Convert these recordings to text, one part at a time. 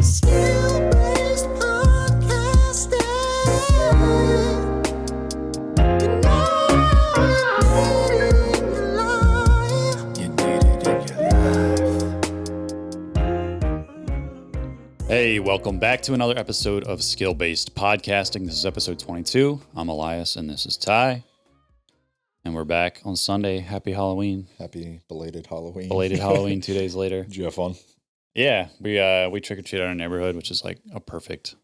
Skill-based podcasting. You need it in your life. Hey, welcome back to another episode of Skill-Based Podcasting. This is episode 22. I'm Elias, and this is Ty. And we're back on Sunday. Happy Halloween. Happy belated Halloween. Belated Halloween 2 days later. Did you have fun? Yeah, we trick-or-treated in our neighborhood, which is like a perfect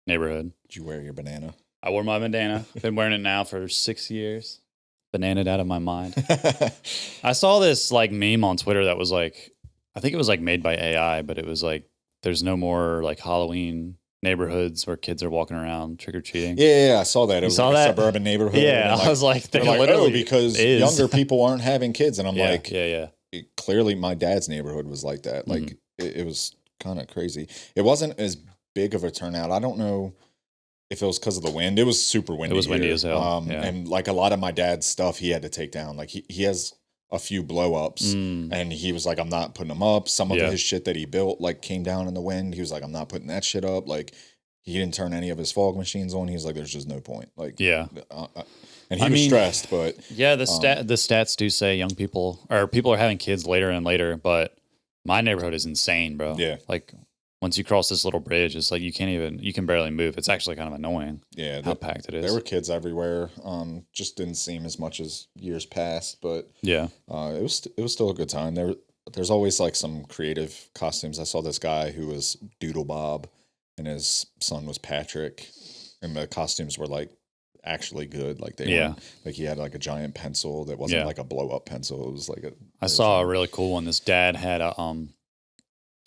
neighborhood. Did you wear your banana? I wore my bandana. I've been wearing it now for 6 years. Bananaed out of my mind. I saw this like meme on Twitter that was like, I think it was like made by AI, but it was like, there's no more like Halloween neighborhoods where kids are walking around trick-or-treating. Yeah, I saw that. It was saw like that? a suburban neighborhood. Yeah, and I was like, they're they like, literally because is. younger people aren't having kids. And I'm Yeah, like, yeah. clearly my dad's neighborhood was like that. Like, it was kind of crazy. It wasn't as big of a turnout. I don't know if it was because of the wind. It was super windy. It was windy here. as hell. Yeah. And like a lot of my dad's stuff he had to take down. Like he has a few blow ups Mm. and he was like, I'm not putting them up. Some of Yeah. his shit that he built like came down in the wind. He was like, I'm not putting that shit up. Like he didn't turn any of his fog machines on. He was like, there's just no point. Like, Yeah. and he I was mean, stressed, but Yeah, the stats do say young people or people are having kids later and later, but my neighborhood is insane, bro. Yeah. Like once you cross this little bridge, it's like you can barely move. It's actually kind of annoying yeah, how packed it is. there were kids everywhere. Just didn't seem as much as years past, but Yeah. it was still a good time. There's always like some creative costumes. I saw this guy who was Doodle Bob, and his son was Patrick, and the costumes were like actually good. Like they Yeah. were, like he had like a giant pencil that wasn't Yeah. like a blow up pencil. It was like I saw a really cool one. This dad had a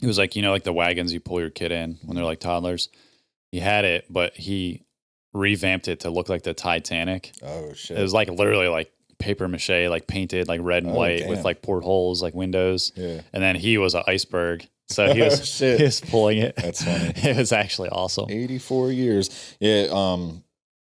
it was like, like the wagons you pull your kid in when they're like toddlers. He had it, but he revamped it to look like the Titanic. Oh shit! It was like literally like paper mache, like painted like red and Oh, white damn. with like portholes, like windows. Yeah. And then he was an iceberg. So he was, Shit. he was pulling it. That's funny. It was actually awesome. 84 years. Yeah.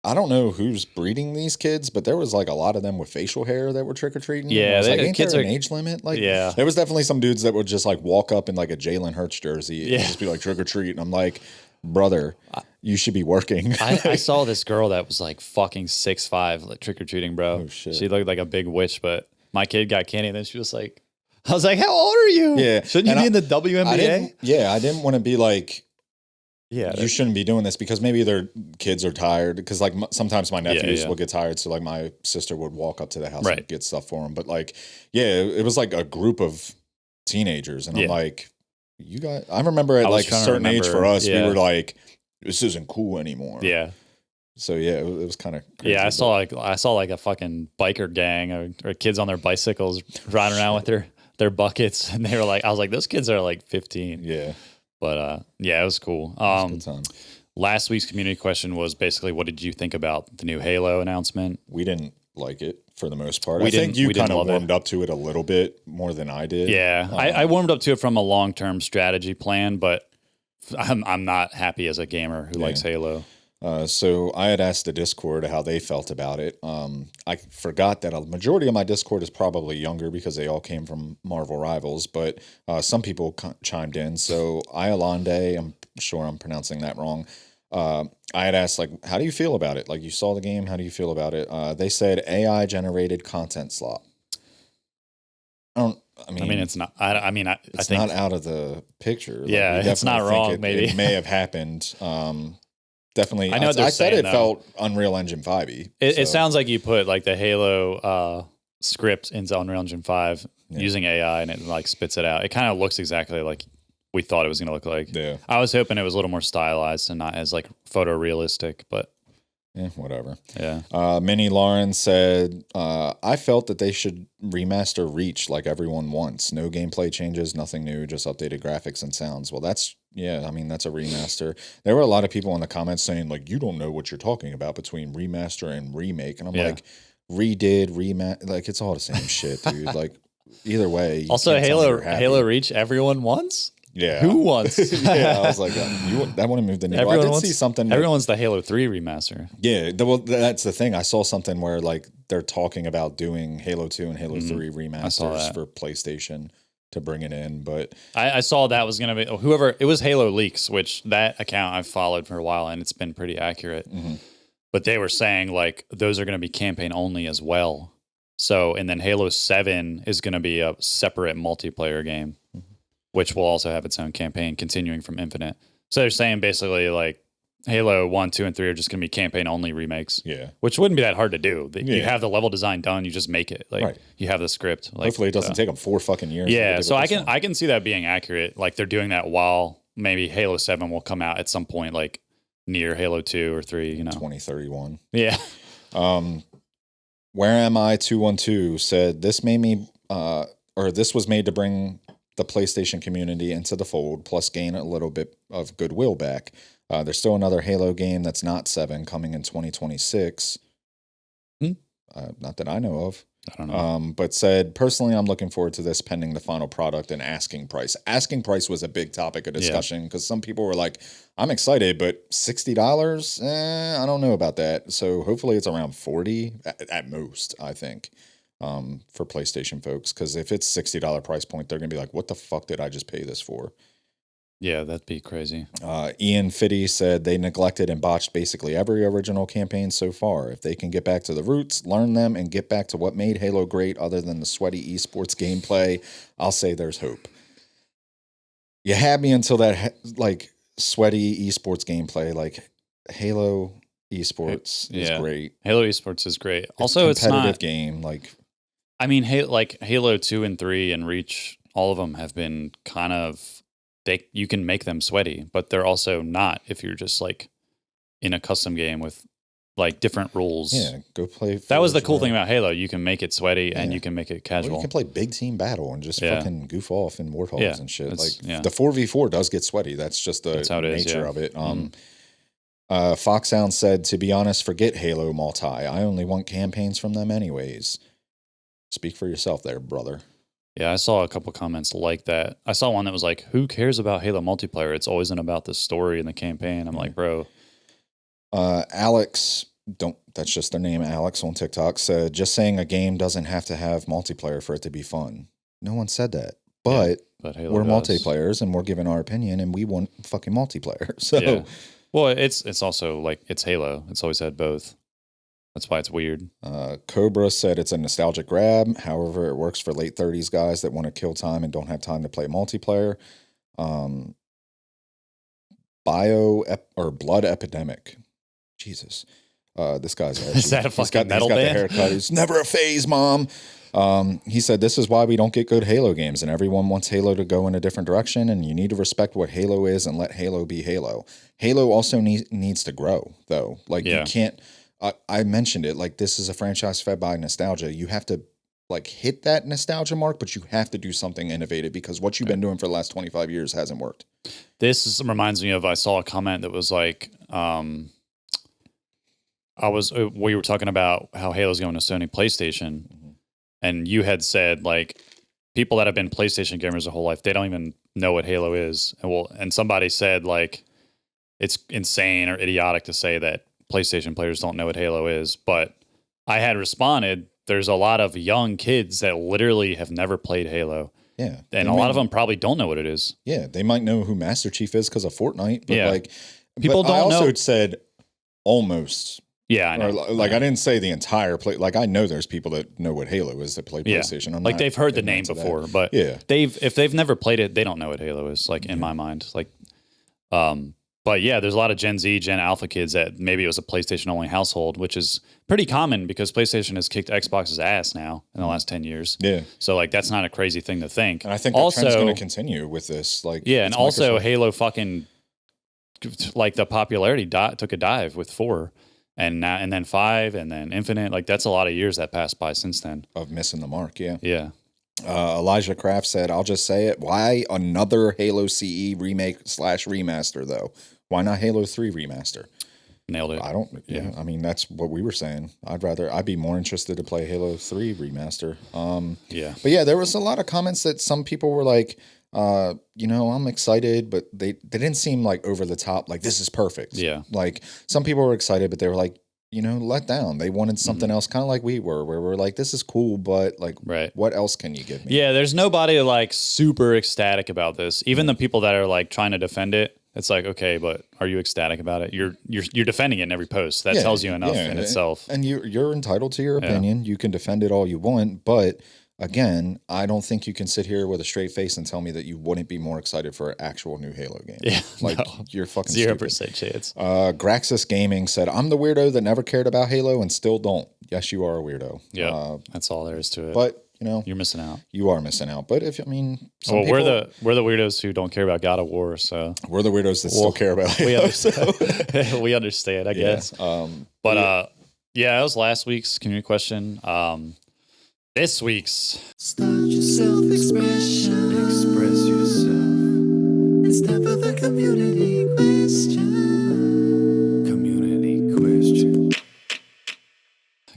I don't know who's breeding these kids, but there was like a lot of them with facial hair that were trick or treating. Yeah, I was like, the ain't kids there an are- age limit? Like, Yeah. there was definitely some dudes that would just like walk up in like a Jalen Hurts jersey and Yeah. just be like trick or treat, and I'm like, brother, you should be working. I saw this girl that was like fucking 6'5", like trick or treating, bro. Oh, shit. She looked like a big witch, but my kid got candy, and then she was like, I was like, how old are you? Yeah. Shouldn't you And be in the WNBA? I didn't want to be like, Yeah. you shouldn't be doing this because maybe their kids are tired. Because like sometimes my nephews yeah. will get tired, so like my sister would walk up to the house Right. and get stuff for them. But like, yeah, it was like a group of teenagers, and I'm Yeah. like, you got. I remember at I was like a trying to certain age remember, for us, yeah. we were like, this isn't cool anymore. Yeah. So yeah, it was kind of crazy. Yeah. I saw like a fucking biker gang or kids on their bicycles riding around with their buckets. And they were like, I was like, those kids are like 15. Yeah, But yeah, it was cool. it was a good time. Last week's community question was basically, what did you think about the new Halo announcement? We didn't like it for the most part. We I think didn't- you we didn't kind of love it. warmed up to it a little bit more than I did. Yeah, I warmed up to it from a long-term strategy plan, but I'm not happy as a gamer who likes Halo. So I had asked the Discord how they felt about it. I forgot that a majority of my Discord is probably younger because they all came from Marvel Rivals, but some people chimed in. So Iolande, I'm sure I'm pronouncing that wrong. I had asked, like, how do you feel about it? Like, you saw the game, how do you feel about it? They said AI generated content slot. I mean, It's not. I it's think not out of the picture. Like, Yeah, we it's not definitely think wrong, maybe. it may have happened. Definitely. I know what they're I said saying, it though. felt Unreal Engine 5-y. it sounds like you put like the Halo script into Unreal Engine 5 using AI, and it like spits it out. It kind of looks exactly like we thought it was going to look like. Yeah. I was hoping it was a little more stylized and not as like photorealistic, but Whatever. yeah. Minnie Lauren said, I felt that they should remaster Reach like everyone wants. No gameplay changes, nothing new, just updated graphics and sounds. Well, that's a remaster. There were a lot of people in the comments saying, like, you don't know what you're talking about between remaster and remake. And I'm like, like, it's all the same shit, dude. Like, either way. you Also, can't tell me Halo you're happy. Halo Reach, everyone wants. Yeah. Who wants? Yeah, I was like, that would have moved the needle. I did see something. Everyone wants the Halo 3 remaster. Yeah, well, that's the thing. I saw something where like they're talking about doing Halo 2 and Halo 3 remasters that. for PlayStation. to bring it in. But I saw that was going to be whoever it was. Halo Leaks, which that account I've followed for a while, and it's been pretty accurate. But they were saying like those are going to be campaign only as well. So, and then Halo 7 is going to be a separate multiplayer game, which will also have its own campaign continuing from Infinite. So they're saying basically like Halo 1, 2, and 3 are just going to be campaign only remakes. yeah, Which wouldn't be that hard to do. You Yeah. have the level design done, you just make it. Like Right. you have the script. Like, hopefully it doesn't take them 4 fucking years. to Yeah, do so this one. I can see that being accurate. Like they're doing that while maybe Halo 7 will come out at some point like near Halo 2 or 3, 2031. Yeah. Where am I 212 said this made me or this was made to bring the PlayStation community into the fold, plus gain a little bit of goodwill back. There's still another Halo game that's not 7 coming in 2026. Not that I know of. I don't know. But said, personally, I'm looking forward to this pending the final product and asking price. Asking price was a big topic of discussion because some people were like, I'm excited, but $60? I don't know about that. So hopefully it's around 40 at most, I think, for PlayStation folks. Because if it's $60 price point, they're going to be like, what the fuck did I just pay this for? Yeah, that'd be crazy. Ian Fitty said they neglected and botched basically every original campaign so far. If they can get back to the roots, learn them, and get back to what made Halo great other than the sweaty esports gameplay, I'll say there's hope. You had me until that like sweaty esports gameplay. Like Halo esports is Yeah. great. Halo Esports is great. Also, it's competitive not. game. Like I mean, Halo 2 and 3 and Reach, all of them have been kind of you can make them sweaty, but they're also not if you're just like in a custom game with like different rules. yeah, go play. That was the Forge cool Row. thing about Halo. You can make it sweaty and Yeah. you can make it Or casual. you can play big team battle and just Yeah. fucking goof off in Warthogs Yeah, and shit. that's- Like yeah. the 4v4 does get sweaty. That's just the That's how it is, nature yeah. of it. Fox Sound said, to be honest, forget Halo multi. I only want campaigns from them anyways. Speak for yourself there, brother. Yeah, I saw a couple comments like that. I saw one that was like, "Who cares about Halo multiplayer? It's always been about the story and the campaign." I'm like, bro, Alex, that's just their name, Alex on TikTok, said, just saying a game doesn't have to have multiplayer for it to be fun. No one said that. But but Halo we're does. multiplayers and we're giving our opinion and we want fucking multiplayer. So Yeah. Well, it's also like it's Halo. It's always had both. That's why it's weird. Cobra said it's a nostalgic grab. However, it works for late 30s guys that want to kill time and don't have time to play multiplayer. Blood Epidemic. Jesus. This guy's edgy. Is that a fucking metal he's got band? the haircut. He's never a phase, mom. He said this is why we don't get good Halo games, and everyone wants Halo to go in a different direction, and you need to respect what Halo is and let Halo be Halo. Halo also needs to grow, though. Like Yeah. you can't. I mentioned it. Like this is a franchise fed by nostalgia. You have to like hit that nostalgia mark, but you have to do something innovative because what you've been doing for the last 25 years hasn't worked. Reminds me of I saw a comment that was like, we were talking about how Halo's going to Sony PlayStation, and you had said like people that have been PlayStation gamers their whole life, they don't even know what Halo is. And somebody said like it's insane or idiotic to say that PlayStation players don't know what Halo is, but I had responded, there's a lot of young kids that literally have never played Halo. Yeah. And a lot of them probably don't know what it is. Yeah, they might know who Master Chief is because of Fortnite, but Yeah. like People but I don't also know- said almost. Yeah, I know. Or like I didn't say the entire play. Like I know there's people that know what Halo is that play Yeah. PlayStation. I'm Like not they've heard the ignorant name to that. before, but Yeah. if they've never played it, they don't know what Halo is. Like in my mind, like, but yeah, there's a lot of Gen Z, Gen Alpha kids that maybe it was a PlayStation only household, which is pretty common because PlayStation has kicked Xbox's ass now in the last 10 years. Yeah. So like that's not a crazy thing to think. And I think the trend's going to continue with this. Like yeah, and it's also Microsoft. Halo fucking like the popularity took a dive with 4. And now, and then 5, and then Infinite. Like that's a lot of years that passed by since then. of missing the mark. Yeah. Yeah. Elijah Kraft said, "I'll just say it. Why another Halo CE remake / remaster though? Why not Halo 3 remaster? Nailed it. I don't. Yeah. I mean, that's what we were saying. I'd be more interested to play Halo 3 remaster. Yeah. But yeah, there was a lot of comments that some people were like, I'm excited, but they didn't seem like over the top. Like this is perfect. Yeah. Like some people were excited, but they were like, let down. They wanted something else, kind of like we were, where we're like, this is cool, but like, Right. what else can you give me? Yeah, there's nobody like super ecstatic about this. Even the people that are like trying to defend it, it's like, okay, but are you ecstatic about it? You're defending it in every post. That tells you enough in itself. And you're entitled to your opinion. You can defend it all you want, but again, I don't think you can sit here with a straight face and tell me that you wouldn't be more excited for an actual new Halo game. Yeah, like no. you're fucking 0% chance. Graxis Gaming said, "I'm the weirdo that never cared about Halo and still don't." Yes, you are a weirdo. Yeah, that's all there is to it. But you're missing out. You are missing out. But some well, people, we're the weirdos who don't care about God of War. So we're the weirdos that still care about Halo. We understand, I guess. But it was last week's community question. This week's Start your self-expression. express yourself. It's time for the community question. Community question.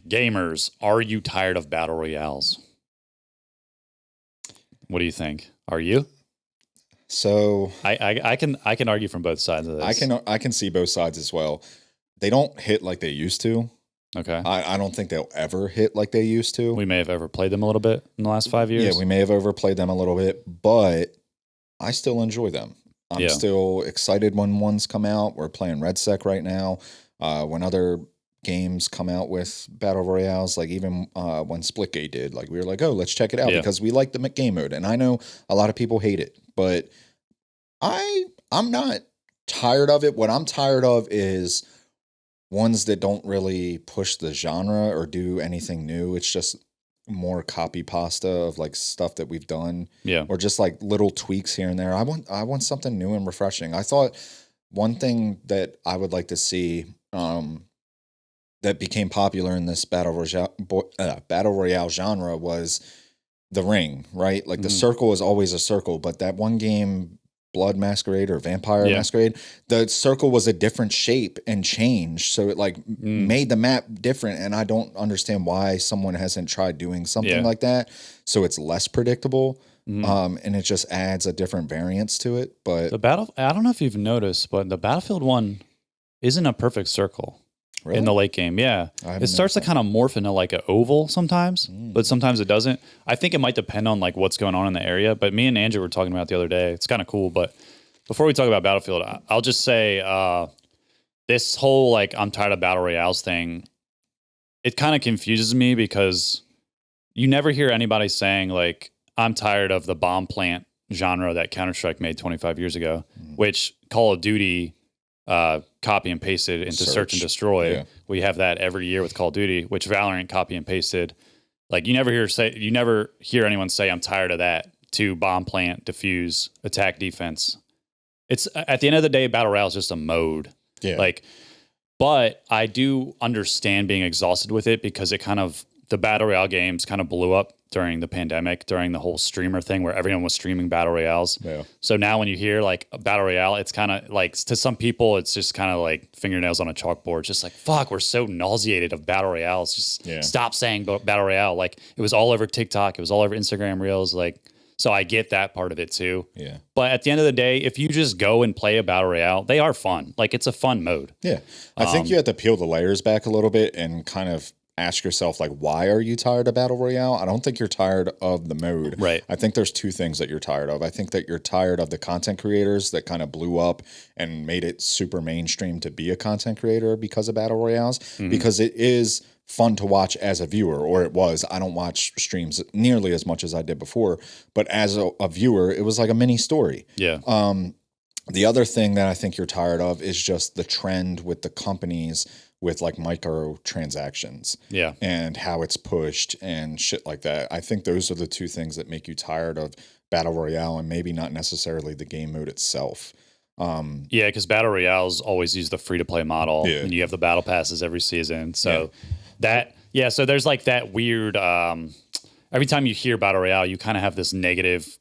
Gamers, are you tired of battle royales? What do you think? Are you? So I can argue from both sides of this. I can see both sides as well. They don't hit like they used to. Okay. I don't think they'll ever hit like they used to. We may have ever played them a little bit in the last 5 years. Yeah, we may have overplayed them a little bit, but I still enjoy them. I'm still excited when ones come out. We're playing RedSec right now. When other games come out with battle royales, like even when Splitgate did, like we were like, oh, let's check it out because we like the game mode. And I know a lot of people hate it, but I'm not tired of it. What I'm tired of is ones that don't really push the genre or do anything new. It's just more copy pasta of like stuff that we've done. Yeah. Or just like little tweaks here and there. I want something new and refreshing. I thought one thing that I would like to see that became popular in this battle royale genre was the ring, right? Like the circle is always a circle, but that one game, Blood Masquerade or Vampire Masquerade, the circle was a different shape and changed. So it like made the map different. And I don't understand why someone hasn't tried doing something like that. So it's less predictable. And it just adds a different variance to it. But I don't know if you've noticed, but the Battlefield one isn't a perfect circle. Really? In the late game, yeah. It starts to kind of morph into like an oval sometimes, but sometimes it doesn't. I think it might depend on like what's going on in the area. But me and Andrew were talking about it the other day. It's kind of cool. But before we talk about Battlefield, I'll just say this whole like I'm tired of battle royales thing, it kind of confuses me because you never hear anybody saying like I'm tired of the bomb plant genre that Counter-Strike made 25 years ago, which Call of Duty copy and pasted into Search and Destroy. Yeah. We have that every year with Call of Duty, which Valorant copy and pasted. Like you never hear anyone say I'm tired of that to bomb plant, defuse, attack, defense. It's at the end of the day, battle royale is just a mode. Yeah. But I do understand being exhausted with it because the battle royale games kind of blew up during the pandemic, during the whole streamer thing where everyone was streaming battle royales. Yeah. So now when you hear like a battle royale, it's kind of like, to some people, it's just kind of like fingernails on a chalkboard. Just like, fuck, we're so nauseated of battle royales. Just stop saying battle royale. Like it was all over TikTok. It was all over Instagram Reels. Like, so I get that part of it too. Yeah. But at the end of the day, if you just go and play a battle royale, they are fun. Like it's a fun mode. Yeah. I think you have to peel the layers back a little bit and kind of ask yourself, like, why are you tired of battle royale? I don't think you're tired of the mode. Right. I think there's two things that you're tired of. I think that you're tired of the content creators that kind of blew up and made it super mainstream to be a content creator because of battle royales, because it is fun to watch as a viewer, or it was. I don't watch streams nearly as much as I did before, but as a viewer, it was like a mini story. Yeah. The other thing that I think you're tired of is just the trend with the companies with like microtransactions, and how it's pushed and shit like that. I think those are the two things that make you tired of battle royale, and maybe not necessarily the game mode itself. Because battle royales always use the free to play model, and you have the battle passes every season. So so there's like that weird. Every time you hear battle royale, you kind of have this negative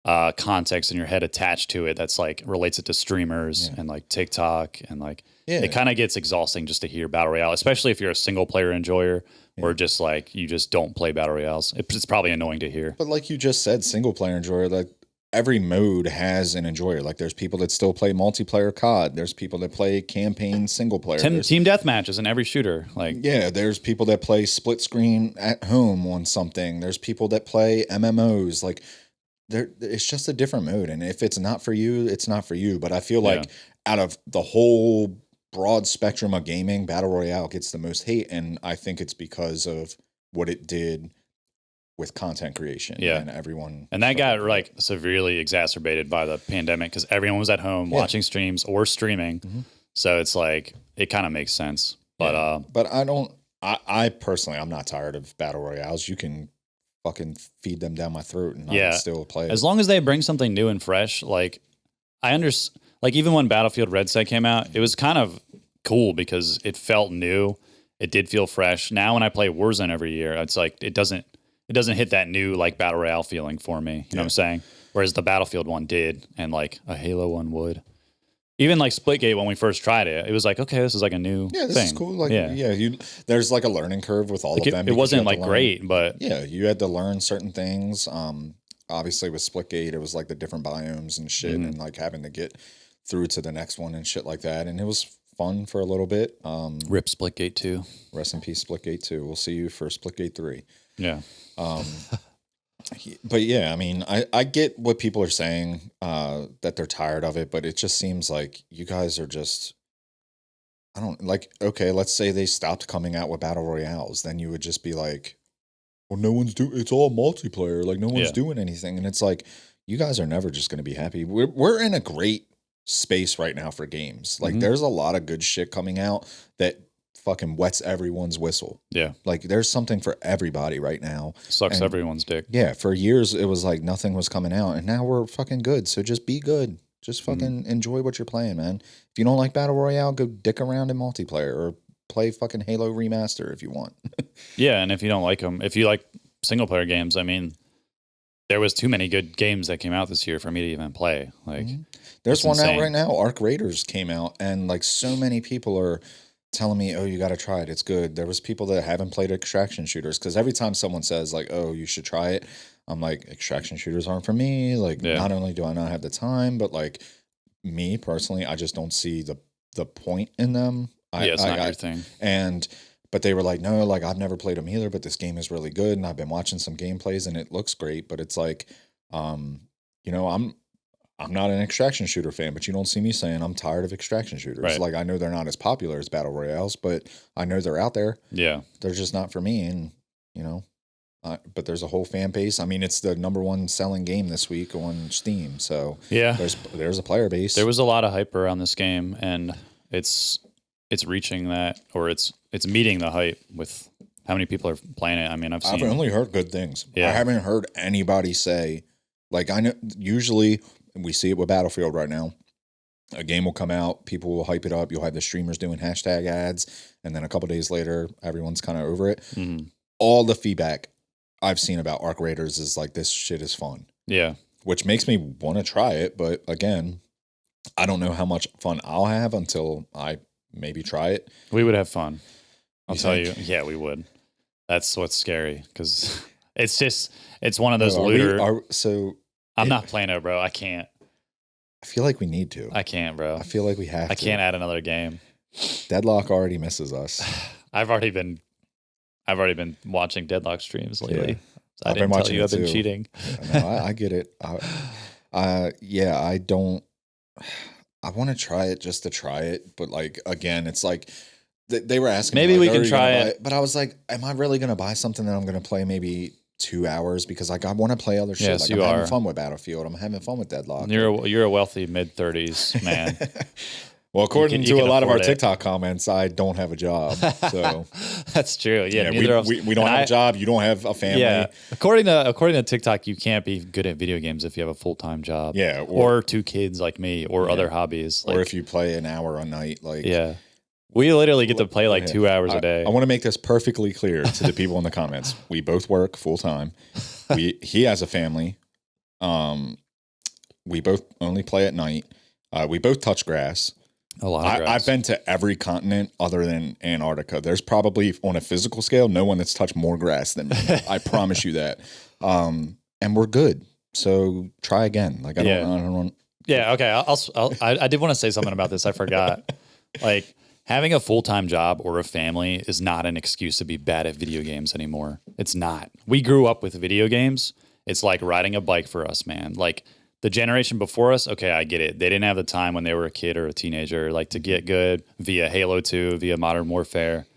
context in your head attached to it that's like relates it to streamers and like TikTok and like it kind of gets exhausting just to hear battle royale, especially if you're a single player enjoyer or just like you just don't play battle royales. It's probably annoying to hear. But like you just said, single player enjoyer, like every mode has an enjoyer. Like there's people that still play multiplayer COD. There's people that play campaign single player. Team deathmatch is in every shooter. Like, yeah, there's people that play split screen at home on something. There's people that play MMOs. Like it's just a different mode. And if it's not for you, it's not for you. But I feel like out of the whole broad spectrum of gaming, Battle Royale gets the most hate. And I think it's because of what it did with content creation. And everyone. And that got like severely exacerbated by the pandemic because everyone was at home watching streams or streaming. So it's like, it kind of makes sense. But I personally, I'm not tired of Battle Royales. You can fucking feed them down my throat and I can still play it. As long as they bring something new and fresh, like I understand, like even when Battlefield Red Set came out, it was kind of cool because it felt new. It did feel fresh. Now when I play Warzone every year, it's like, it doesn't hit that new like Battle Royale feeling for me. You know what I'm saying? Whereas the Battlefield one did, and like a Halo one would. Even like Splitgate when we first tried it, it was like, okay, this is like a new thing. This is cool. Like, there's like a learning curve with all of them. It wasn't like great, but you had to learn certain things. Obviously with Splitgate, it was like the different biomes and shit, and like having to get through to the next one and shit like that. And it was fun for a little bit. Rip Splitgate 2. Rest in peace, Splitgate 2. We'll see you for Splitgate 3. Yeah. But yeah, I mean, I get what people are saying, that they're tired of it, but it just seems like you guys are just, I don't like, okay, let's say they stopped coming out with battle royales. Then you would just be like, well, it's all multiplayer. Like no one's doing anything. And it's like, you guys are never just going to be happy. We're in a great space right now for games. Like there's a lot of good shit coming out that fucking wets everyone's whistle. Yeah. Like there's something for everybody right now. Sucks everyone's dick. Yeah. For years it was like nothing was coming out and now we're fucking good. So just be good. Just fucking enjoy what you're playing, man. If you don't like Battle Royale, go dick around in multiplayer or play fucking Halo Remaster if you want. Yeah. And if you don't like them, if you like single player games, I mean, there was too many good games that came out this year for me to even play. Like there's one out right now. Arc Raiders came out and like so many people are telling me, oh, you got to try it. It's good. There was people that haven't played extraction shooters because every time someone says like, oh, you should try it, I'm like, extraction shooters aren't for me. Like, not only do I not have the time, but like me personally, I just don't see the point in them. It's not your thing. But they were like, no, like I've never played them either, but this game is really good. And I've been watching some gameplays and it looks great. But it's like, you know, I'm not an extraction shooter fan, but you don't see me saying I'm tired of extraction shooters. Right. Like I know they're not as popular as battle royales, but I know they're out there. Yeah, they're just not for me. And you know, but there's a whole fan base. I mean, it's the #1 selling game this week on Steam. So yeah, there's a player base. There was a lot of hype around this game, and it's reaching that, or it's meeting the hype with how many people are playing it. I mean, I've only heard good things. Yeah. I haven't heard anybody say like I know usually. We see it with Battlefield right now. A game will come out, people will hype it up. You'll have the streamers doing hashtag ads, and then a couple days later, everyone's kind of over it. Mm-hmm. All the feedback I've seen about Arc Raiders is like, this shit is fun. Yeah. Which makes me want to try it. But again, I don't know how much fun I'll have until I maybe try it. We would have fun. I'll tell you. Yeah, we would. That's what's scary because it's one of those looter. I'm not playing it, bro. I can't. I feel like we need to. I can't, bro. I feel like we have to. I can't add another game. Deadlock already misses us. I've already been watching Deadlock streams lately. Yeah. So I've been watching. I've been cheating. Yeah, no, I get it. I don't. I want to try it just to try it, but like again, it's like they were asking. Maybe we can try it, but I was like, am I really going to buy something that I'm going to play maybe 2 hours because like I want to play other shit. Yes, like I'm having fun with Battlefield. I'm having fun with Deadlock. You're a wealthy mid-30s man. Well, according to a lot of our TikTok comments, I don't have a job. So that's true. Yeah, we don't have a job. You don't have a family. Yeah, according to TikTok, you can't be good at video games if you have a full-time job. Yeah, or 2 kids like me, or other hobbies. Or if you play an hour a night, like we literally get to play like 2 hours a day. I want to make this perfectly clear to the people in the comments. We both work full time. He has a family. We both only play at night. We both touch grass. A lot of grass. I've been to every continent other than Antarctica. There's probably on a physical scale, no one that's touched more grass than me. I promise you that. And we're good. so try again. Like I don't. Yeah. Okay. I did want to say something about this. I forgot. Like having a full-time job or a family is not an excuse to be bad at video games anymore. It's not. We grew up with video games. It's like riding a bike for us, man. Like the generation before us, okay, I get it. They didn't have the time when they were a kid or a teenager, like to get good via Halo 2, via Modern Warfare.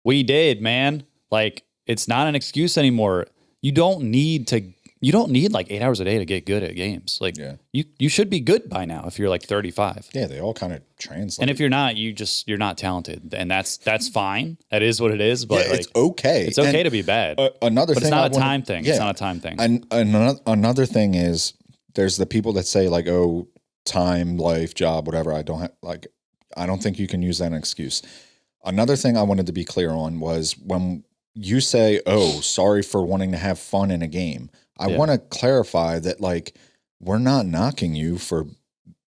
We did, man. Like it's not an excuse anymore. You don't need like 8 hours a day to get good at games. Like you should be good by now if you're like 35. Yeah, they all kind of translate. And if you're not, you're not talented, and that's fine. That is what it is. But it's okay. It's okay to be bad. Another but thing, it's not a time thing. Yeah, it's not a time thing. And another thing is there's the people that say like, oh, time, life, job, whatever. I don't think you can use that as an excuse. Another thing I wanted to be clear on was when you say, oh, sorry for wanting to have fun in a game. I want to clarify that, like, we're not knocking you for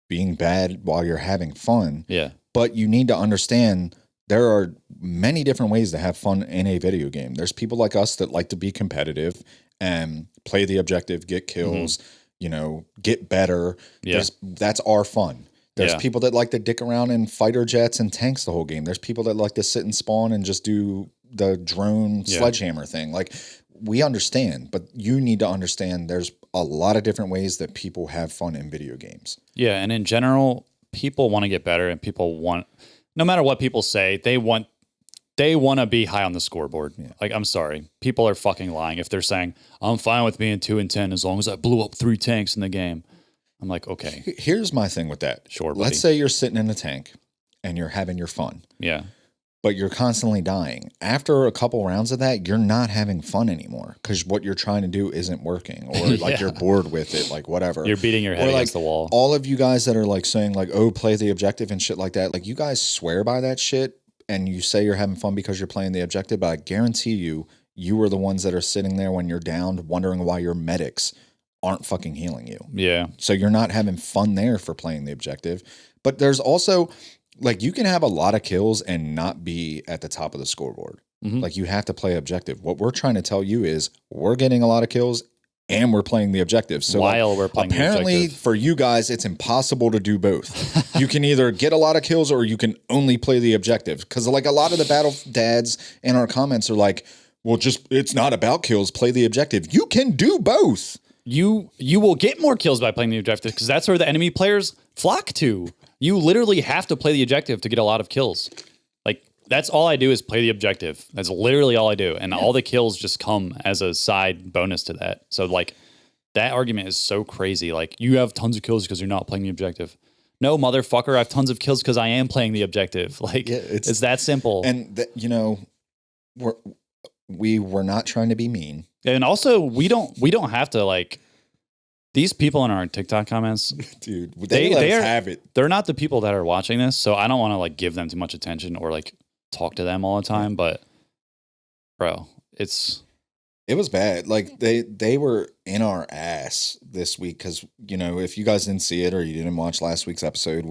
being bad while you're having fun. Yeah. But you need to understand there are many different ways to have fun in a video game. There's people like us that like to be competitive and play the objective, get kills, get better. Yeah. That's our fun. There's Yeah. people that like to dick around in fighter jets and tanks the whole game. There's people that like to sit and spawn and just do the drone sledgehammer thing. Like, we understand, but you need to understand there's a lot of different ways that people have fun in video games. Yeah, and in general, people want to get better, and people want, no matter what people say, they want to be high on the scoreboard. Yeah. Like, I'm sorry, people are fucking lying if they're saying I'm fine with being 2-10 as long as I blew up 3 tanks in the game. I'm like, okay. Here's my thing with that. Sure, buddy. Let's say you're sitting in a tank and you're having your fun. Yeah. But you're constantly dying. After a couple rounds of that, you're not having fun anymore because what you're trying to do isn't working, or like you're bored with it, like whatever. You're beating your head against the wall. All of you guys that are like saying like, oh, play the objective and shit like that, like you guys swear by that shit and you say you're having fun because you're playing the objective, but I guarantee you are the ones that are sitting there when you're down wondering why your medics aren't fucking healing you. Yeah. So you're not having fun there for playing the objective. But there's also, like, you can have a lot of kills and not be at the top of the scoreboard. Mm-hmm. Like, you have to play objective. What we're trying to tell you is we're getting a lot of kills and we're playing the objective. So while we're playing apparently the objective. For you guys, it's impossible to do both. You can either get a lot of kills or you can only play the objective. Because like a lot of the battle dads in our comments are like, well, just it's not about kills, play the objective. You can do both. You will get more kills by playing the objective because that's where the enemy players flock to. You literally have to play the objective to get a lot of kills. Like, that's all I do is play the objective. That's literally all I do. And all the kills just come as a side bonus to that. So, like, that argument is so crazy. Like, you have tons of kills because you're not playing the objective. No, motherfucker, I have tons of kills because I am playing the objective. Like, it's that simple. And, we're not trying to be mean. And also, we don't have to, like, these people in our TikTok comments, dude, they have it. They're not the people that are watching this, so I don't want to like give them too much attention or like talk to them all the time. But, bro, it was bad. Like they were in our ass this week because if you guys didn't see it or you didn't watch last week's episode,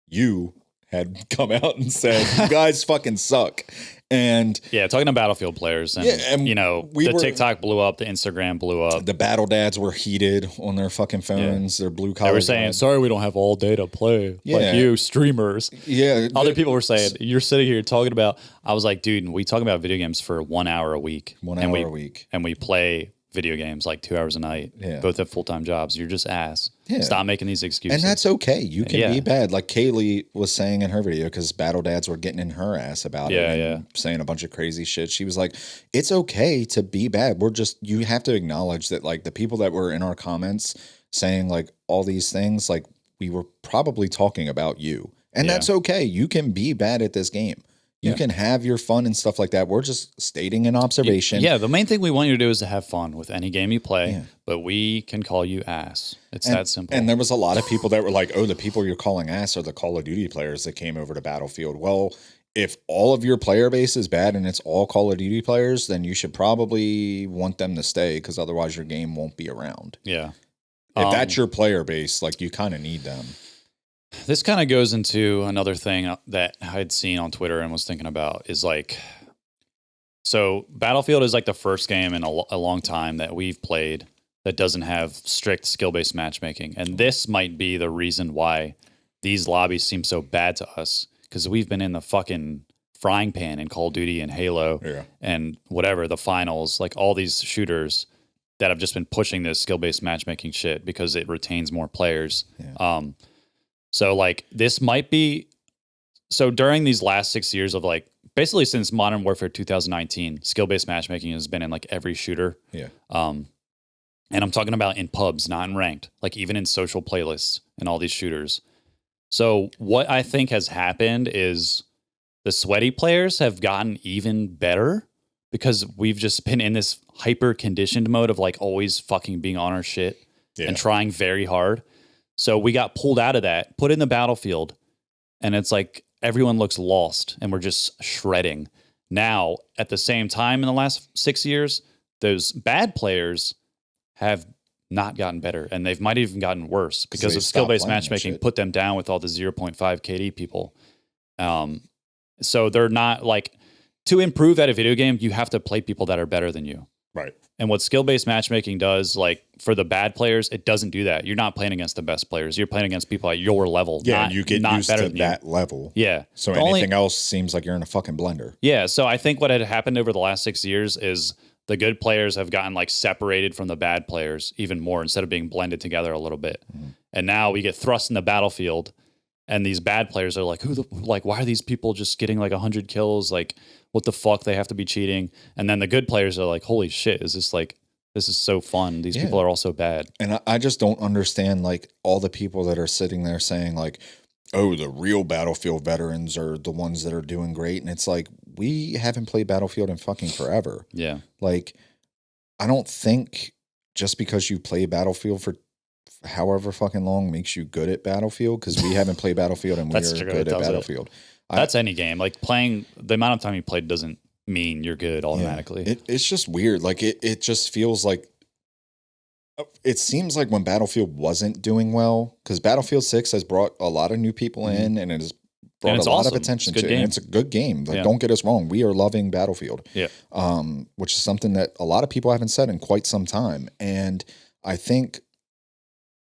you had come out and said you guys fucking suck. And yeah, talking to Battlefield players, and the TikTok blew up, the Instagram blew up. The battle dads were heated on their fucking phones. Their blue collar. They were saying, "Sorry, we don't have all day to play like you streamers." Yeah. Other people were saying, "You're sitting here talking about." I was like, "Dude, we talk about video games for 1 hour a week. 1 hour a week, and we play video games like 2 hours a night. Yeah. Both have full-time jobs. You're just ass. Yeah. Stop making these excuses." And that's okay. You can be bad. Like Kaylee was saying in her video, because battle dads were getting in her ass about it and saying a bunch of crazy shit. She was like, it's okay to be bad. You have to acknowledge that like the people that were in our comments saying like all these things, like we were probably talking about you. And that's okay. You can be bad at this game. You can have your fun and stuff like that. We're just stating an observation. Yeah, the main thing we want you to do is to have fun with any game you play, but we can call you ass. It's that simple. And there was a lot of people that were like, oh, the people you're calling ass are the Call of Duty players that came over to Battlefield. Well, if all of your player base is bad and it's all Call of Duty players, then you should probably want them to stay because otherwise your game won't be around. Yeah. If that's your player base, like you kind of need them. This kind of goes into another thing that I'd seen on Twitter and was thinking about is like, so Battlefield is like the first game in a long time that we've played that doesn't have strict skill-based matchmaking. And this might be the reason why these lobbies seem so bad to us, because we've been in the fucking frying pan in Call of Duty and Halo and whatever, the finals, like all these shooters that have just been pushing this skill-based matchmaking shit because it retains more players. So like this might be, so during these last 6 years of like, basically since Modern Warfare 2019, skill-based matchmaking has been in like every shooter. And I'm talking about in pubs, not in ranked, like even in social playlists and all these shooters. So what I think has happened is the sweaty players have gotten even better because we've just been in this hyper conditioned mode of like always fucking being on our shit and trying very hard. So we got pulled out of that, put in the battlefield, and it's like everyone looks lost and we're just shredding. Now, at the same time in the last 6 years, those bad players have not gotten better, and they've might even gotten worse because of skill-based matchmaking put them down with all the 0.5 KD people. So they're not like, to improve at a video game, you have to play people that are better than you. Right. And what skill-based matchmaking does, like for the bad players, it doesn't do that. You're not playing against the best players. You're playing against people at your level. Yeah, not, you get not used better to than that you. level. Yeah. So The anything else seems like you're in a fucking blender. Yeah. So I think what had happened over the last 6 years is the good players have gotten like separated from the bad players even more instead of being blended together a little bit. And now we get thrust in the battlefield, and these bad players are like, why are these people just getting like 100 kills? Like, what the fuck? They have to be cheating. And then the good players are like, holy shit, is this like, this is so fun. These people are all so bad. And I just don't understand like all the people that are sitting there saying like, oh, the real Battlefield veterans are the ones that are doing great. And it's like, we haven't played Battlefield in fucking forever. Yeah. Like, I don't think just because you play Battlefield for however fucking long makes you good at Battlefield, because we haven't played Battlefield and we are good at Battlefield. That's any game. Like playing, the amount of time you played doesn't mean you're good automatically. It's just weird. Like it just feels like, it seems like when Battlefield wasn't doing well, because Battlefield 6 has brought a lot of new people in, and it has brought a lot of attention to it. And it's a good game. Like, don't get us wrong. We are loving Battlefield. Which is something that a lot of people haven't said in quite some time. And I think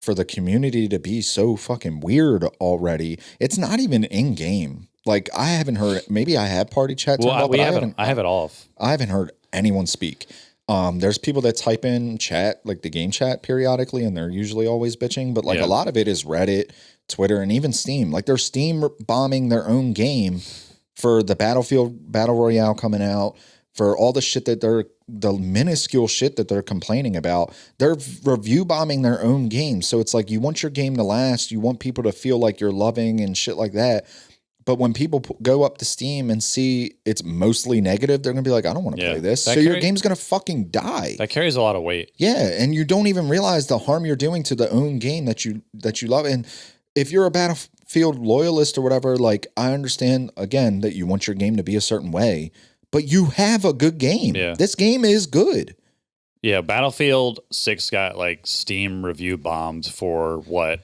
for the community to be so fucking weird already, it's not even in game. Like, I haven't heard, maybe I have party chat. Well, I have it off. I haven't heard anyone speak. There's people that type in chat, like the game chat periodically, and they're usually always bitching, but like a lot of it is Reddit, Twitter, and even Steam. Like, they're Steam bombing their own game for the Battlefield Battle Royale coming out, for all the shit that the minuscule shit that they're complaining about. They're review bombing their own game. So it's like, you want your game to last, you want people to feel like you're loving and shit like that. But when people go up to Steam and see it's mostly negative, they're going to be like, I don't want to play this. So your game's going to fucking die. That carries a lot of weight. Yeah, and you don't even realize the harm you're doing to the own game that you love. And if you're a Battlefield loyalist or whatever, like, I understand, again, that you want your game to be a certain way, but you have a good game. Yeah. This game is good. Yeah, Battlefield 6 got like Steam review bombed for what?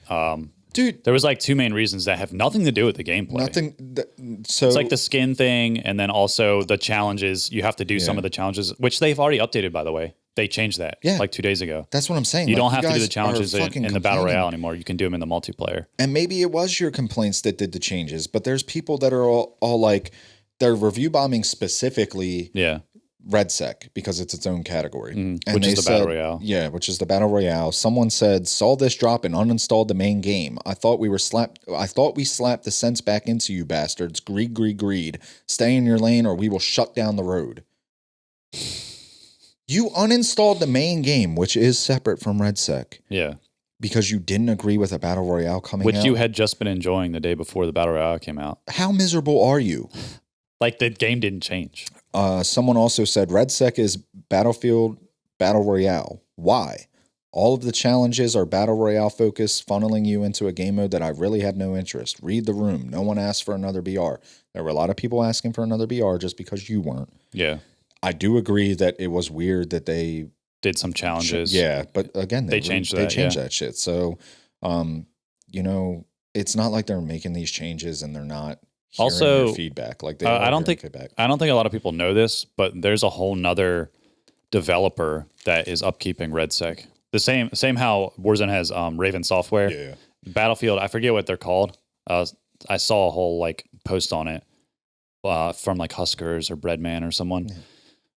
Dude, there was like two main reasons that have nothing to do with the gameplay. So it's like the skin thing, and then also the challenges. You have to do some of the challenges, which they've already updated, by the way. They changed that like 2 days ago. That's what I'm saying. You don't have to do the challenges in the Battle Royale anymore. You can do them in the multiplayer. And maybe it was your complaints that did the changes, but there's people that are all like, they're review bombing specifically RedSec because it's its own category. And which is the Battle Royale. Yeah, which is the Battle Royale. Someone said, saw this drop and uninstalled the main game. I thought we slapped the sense back into you bastards. Greed. Stay in your lane or we will shut down the road. You uninstalled the main game, which is separate from RedSec. Yeah. Because you didn't agree with a Battle Royale coming out. Which you had just been enjoying the day before the Battle Royale came out. How miserable are you? Like, the game didn't change. Someone also said RedSec is Battlefield Battle Royale. Why? All of the challenges are Battle Royale focused, funneling you into a game mode that I really have no interest. Read the room. No one asked for another BR. There were a lot of people asking for another BR just because you weren't. Yeah. I do agree that it was weird that they did some challenges. Yeah, but again, they changed that shit. So, you know, it's not like they're making these changes and they're not hearing your feedback. Like, I don't think a lot of people know this, but there's a whole nother developer that is upkeeping RedSec. the same how Warzone has Raven Software. Yeah. Battlefield, I forget what they're called. I saw a whole like post on it from like Huskers or Breadman or someone.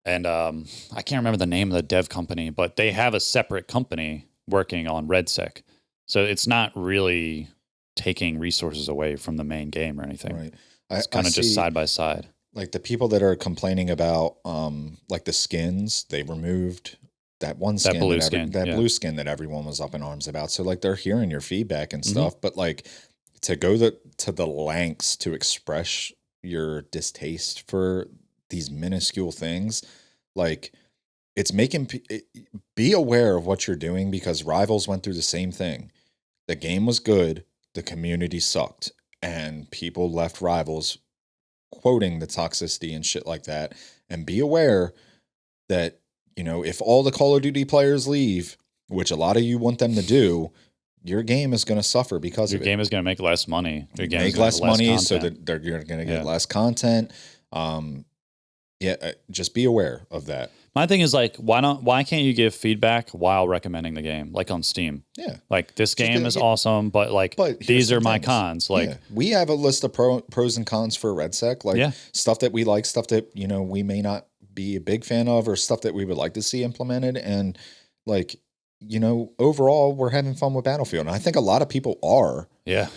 And I can't remember the name of the dev company, but they have a separate company working on RedSec. So it's not really taking resources away from the main game or anything. Right. It's kind of just side by side. Like the people that are complaining about like the skins, they removed that one skin, blue skin, blue skin that everyone was up in arms about. So like they're hearing your feedback and Mm-hmm. stuff, but like to go to the lengths to express your distaste for these minuscule things, like it's making be aware of what you're doing, because Rivals went through the same thing. The game was good, the community sucked, and people left Rivals quoting the toxicity and shit like that. And be aware that, you know, if all the Call of Duty players leave, which a lot of you want them to do, your game is going to suffer because Your of game is going to make less money. Your game make is gonna less have money, content. so that you're going to get less content. Just be aware of that. My thing is like, why can't you give feedback while recommending the game, like on Steam? Yeah. Like this game is yeah. awesome, but like But here's these the are my things. cons. Like Yeah. We have a list of pros and cons for RedSec, like Yeah. stuff that we like, stuff that, you know, we may not be a big fan of, or stuff that we would like to see implemented. And like, you know, overall we're having fun with Battlefield. And I think a lot of people are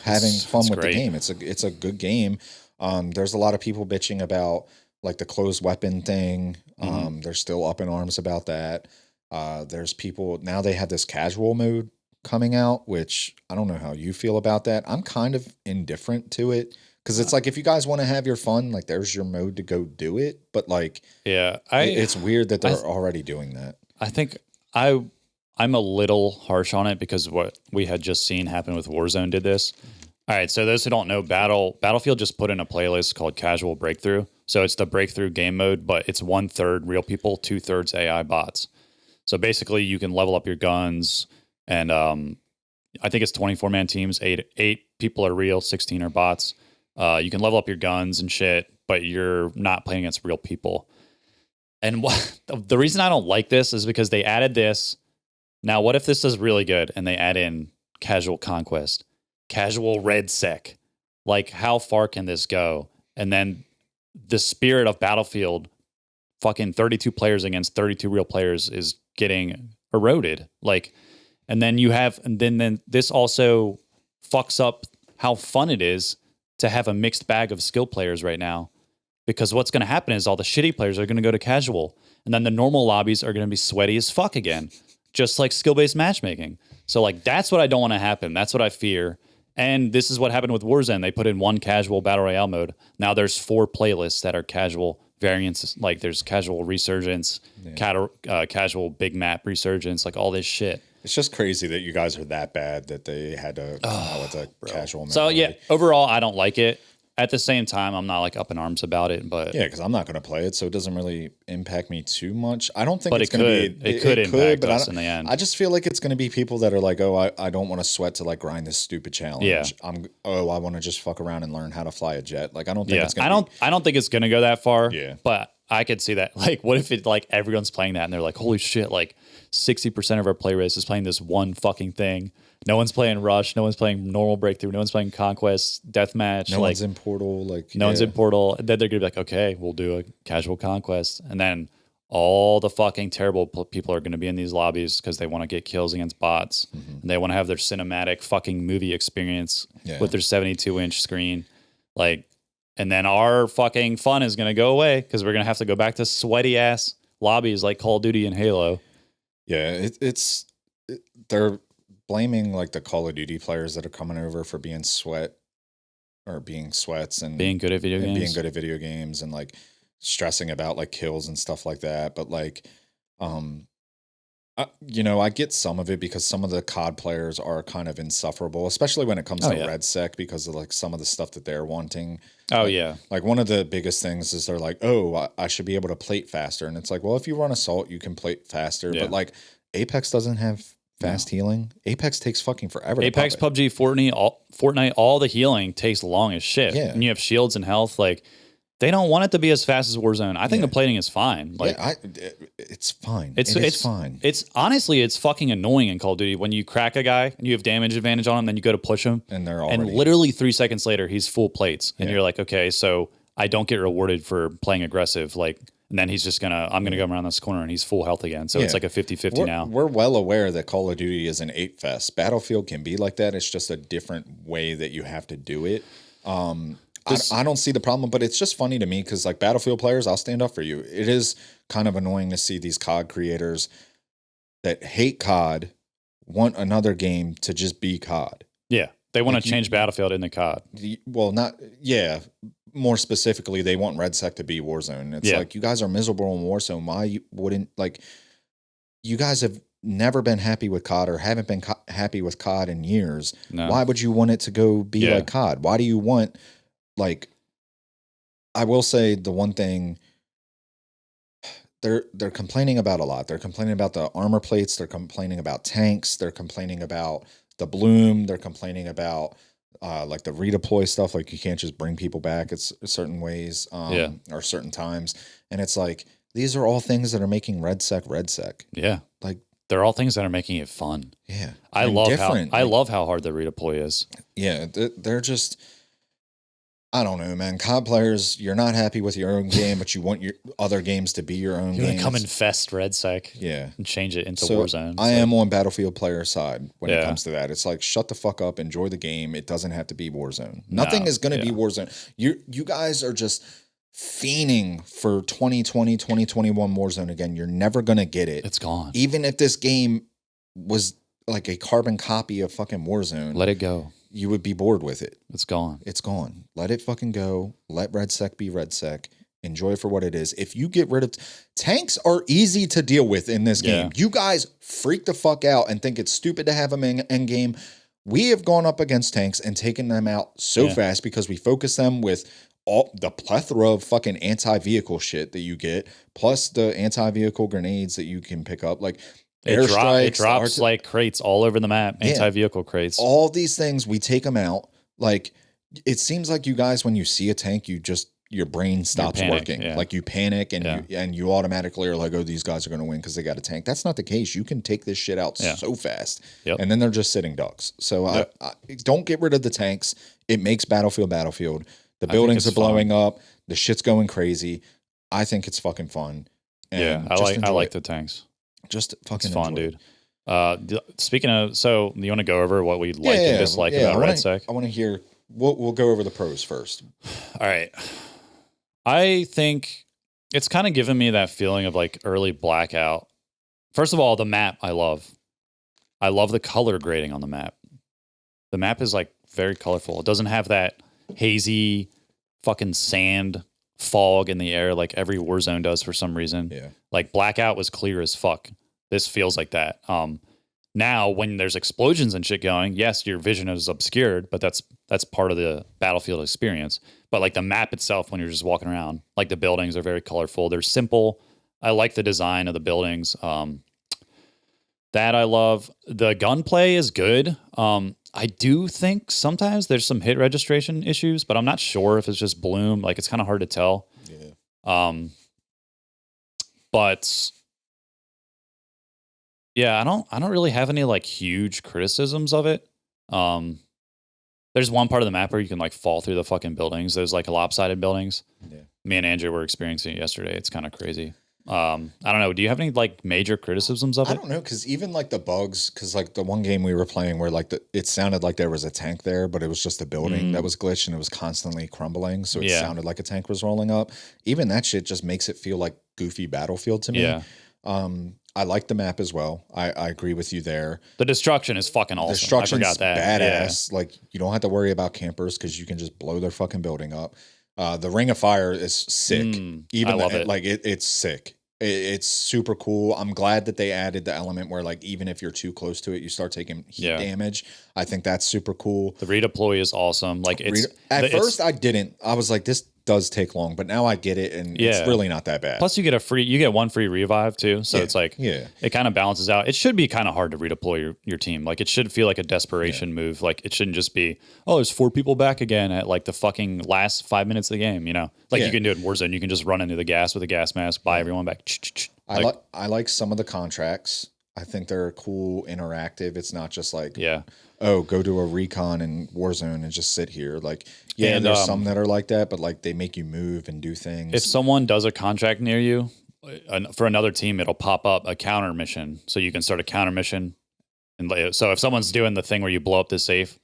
having fun with great. the game. It's a good game. There's a lot of people bitching about like the closed weapon thing. They're still up in arms about that. There's people now, they have this casual mode coming out, which I don't know how you feel about that. I'm kind of indifferent to it, because it's like, if you guys want to have your fun, like there's your mode to go do it. But like, it's weird that they're already doing that. I think I'm a little harsh on it because what we had just seen happen with Warzone did this. All right, so those who don't know, Battlefield just put in a playlist called Casual Breakthrough. So it's the breakthrough game mode, but it's 1/3 real people, 2/3 AI bots. So basically, you can level up your guns, and I think it's 24-man teams. Eight people are real, 16 are bots. You can level up your guns and shit, but you're not playing against real people. And the reason I don't like this is because they added this. Now, what if this is really good and they add in Casual Conquest, Casual RedSec? Like, how far can this go? And then the spirit of Battlefield, fucking 32 players against 32 real players, is getting eroded. Like, and then then this also fucks up how fun it is to have a mixed bag of skill players right now. Because what's going to happen is all the shitty players are going to go to casual, and then the normal lobbies are going to be sweaty as fuck again, just like skill-based matchmaking. So like, that's what I don't want to happen. That's what I fear. And this is what happened with Warzone. They put in one casual battle royale mode. Now there's 4 playlists that are casual variants. Like there's casual resurgence, casual big map resurgence, like all this shit. It's just crazy that you guys are that bad that they had to come out with a casual mode. So yeah, overall, I don't like it. At the same time, I'm not like up in arms about it, but yeah, because I'm not going to play it, so it doesn't really impact me too much. I don't think but it's going to be. It could impact but us in the end. I just feel like it's going to be people that are like, oh, I don't want to sweat to like grind this stupid challenge. Yeah. I want to just fuck around and learn how to fly a jet. Like I don't think it's going to. I don't think it's going to go that far. Yeah. But I could see that. Like, what if it like everyone's playing that and they're like, holy shit, like 60% of our play race is playing this one fucking thing. No one's playing Rush. No one's playing normal breakthrough. No one's playing Conquest, Deathmatch. No one's in Portal. Like no one's in Portal. And then they're gonna be like, okay, we'll do a casual Conquest, and then all the fucking terrible people are gonna be in these lobbies because they want to get kills against bots, and they want to have their cinematic fucking movie experience with their 72-inch screen, like. And then our fucking fun is gonna go away because we're gonna have to go back to sweaty ass lobbies like Call of Duty and Halo. Yeah, they're blaming like the Call of Duty players that are coming over for being sweats and being good at video games and like stressing about like kills and stuff like that. But like, I get some of it because some of the COD players are kind of insufferable, especially when it comes to RedSec, because of like some of the stuff that they're wanting. Like one of the biggest things is they're like, oh, I should be able to plate faster. And it's like, well, if you run Assault, you can plate faster. But like Apex doesn't have fast healing. Apex takes fucking forever. Apex, to pop it. PUBG, Fortnite, all the healing takes long as shit. Yeah. And you have shields and health. Like They don't want it to be as fast as Warzone. I think Yeah. the plating is fine. Like it's fine. it's fine. It's honestly it's fucking annoying in Call of Duty when you crack a guy and you have damage advantage on him, then you go to push him, And they're already and literally 3 seconds later he's full plates, and Yeah. you're like, okay, so I don't get rewarded for playing aggressive, like, and then he's just I'm gonna go around this corner and he's full health again. So it's Yeah. like a 50-50 now. We're well aware that Call of Duty is an 8 fest. Battlefield can be like that. It's just a different way that you have to do it. I don't see the problem, but it's just funny to me because like Battlefield players, I'll stand up for you. It is kind of annoying to see these COD creators that hate COD want another game to just be COD. Yeah, they want Like to change Battlefield into COD. More specifically, they want RedSec to be Warzone. It's Yeah. like, you guys are miserable in Warzone. Why you wouldn't, like, you guys have never been happy with COD or haven't been happy with COD in years. No. Why would you want it to go be Yeah. like COD? Why do you want, like, I will say the one thing they're complaining about a lot. They're complaining about the armor plates. They're complaining about tanks. They're complaining about the bloom. They're complaining about like the redeploy stuff. Like, you can't just bring people back. It's certain ways or certain times. And it's like, these are all things that are making RedSec. Yeah, Like, they're all things that are making it fun. yeah. I and love different. I love how hard the redeploy is. Yeah, they're just, I don't know, man. COD players, you're not happy with your own game, but you want your other games to be your own You want games. to come infest RedSec Yeah. and change it into So Warzone. I am on Battlefield player side when it Yeah. comes to that. It's like, shut the fuck up, enjoy the game. It doesn't have to be Warzone. Nothing No, is going to be yeah. Warzone. You guys are just fiending for 2020, 2021 Warzone again. You're never going to get it. It's gone. Even if this game was like a carbon copy of fucking Warzone, Let it go. you would be bored with it. It's gone. It's gone. Let it fucking go. Let RedSec be RedSec. Enjoy it for what it is. If you get rid of tanks, are easy to deal with in this game. Yeah. You guys freak the fuck out and think it's stupid to have them in end game. We have gone up against tanks and taken them out so Yeah. fast because we focus them with all the plethora of fucking anti-vehicle shit that you get, plus the anti-vehicle grenades that you can pick up. Like, It airstrikes, drops like crates all over the map, Yeah. anti-vehicle crates. all these things, we take them out. Like, it seems like you guys, when you see a tank, your brain stops panic, working. yeah. Like, you panic and Yeah. you automatically are like, oh, these guys are going to win because they got a tank. That's not the case. You can take this shit out Yeah. so fast. Yep. And then they're just sitting ducks. So Yep. I don't get rid of the tanks. It makes Battlefield. The I think buildings are it's fun. blowing up. The shit's going crazy. I think it's fucking fun. And Yeah, I just like enjoy it. the tanks. Just fucking It's fun, enjoy it. dude. Speaking of, so you want to go over what we like and dislike about RedSec? I want to hear. We'll go over the pros first. All right. I think it's kind of given me that feeling of like early Blackout. First of all, the map I love. I love the color grading on the map. The map is like very colorful. It doesn't have that hazy fucking sand fog in the air like every Warzone does for some reason. Yeah. Like Blackout was clear as fuck. This feels like that. Now when there's explosions and shit going, yes, your vision is obscured, but that's part of the Battlefield experience. But like the map itself, when you're just walking around, like the buildings are very colorful. They're simple. I like the design of the buildings. That I love. The gunplay is good. I do think sometimes there's some hit registration issues, but I'm not sure if it's just bloom. Like, it's kind of hard to tell. Yeah. But yeah, I don't really have any like huge criticisms of it. There's one part of the map where you can like fall through the fucking buildings. There's like lopsided buildings. Yeah. Me and Andrew were experiencing it yesterday. It's kind of crazy. I don't know. Do you have any like major criticisms of I it? don't know, because even like the bugs, because like the one game we were playing where like it sounded like there was a tank there, but it was just a building that was glitched and it was constantly crumbling. So it Yeah. sounded like a tank was rolling up. Even that shit just makes it feel like goofy Battlefield to me. Yeah. I like the map as well. I agree with you there. The destruction is fucking awesome. Destruction's I forgot that. badass. Like, you don't have to worry about campers because you can just blow their fucking building up. The Ring of Fire is sick. Even I love it. Like it's sick. It's super cool. I'm glad that they added the element where like even if you're too close to it, you start taking heat damage. I think that's super cool. The redeploy is awesome. Like it's At first I didn't. I was like, this does take long, but now I get it, and it's really not that bad. Plus, you get one free revive too, so it's like it kind of balances out. It should be kind of hard to redeploy your team. Like it should feel like a desperation move. Like it shouldn't just be, oh, there's 4 people back again at like the fucking last 5 minutes of the game. You know, like you can do it in Warzone. You can just run into the gas with a gas mask, buy everyone back. I like some of the contracts. I think they're cool, interactive. It's not just like oh, go to a recon in Warzone and just sit here. Like, there's some that are like that, but like they make you move and do things. If someone does a contract near you for another team, it'll pop up a counter mission, so you can start a counter mission. And so if someone's doing the thing where you blow up the safe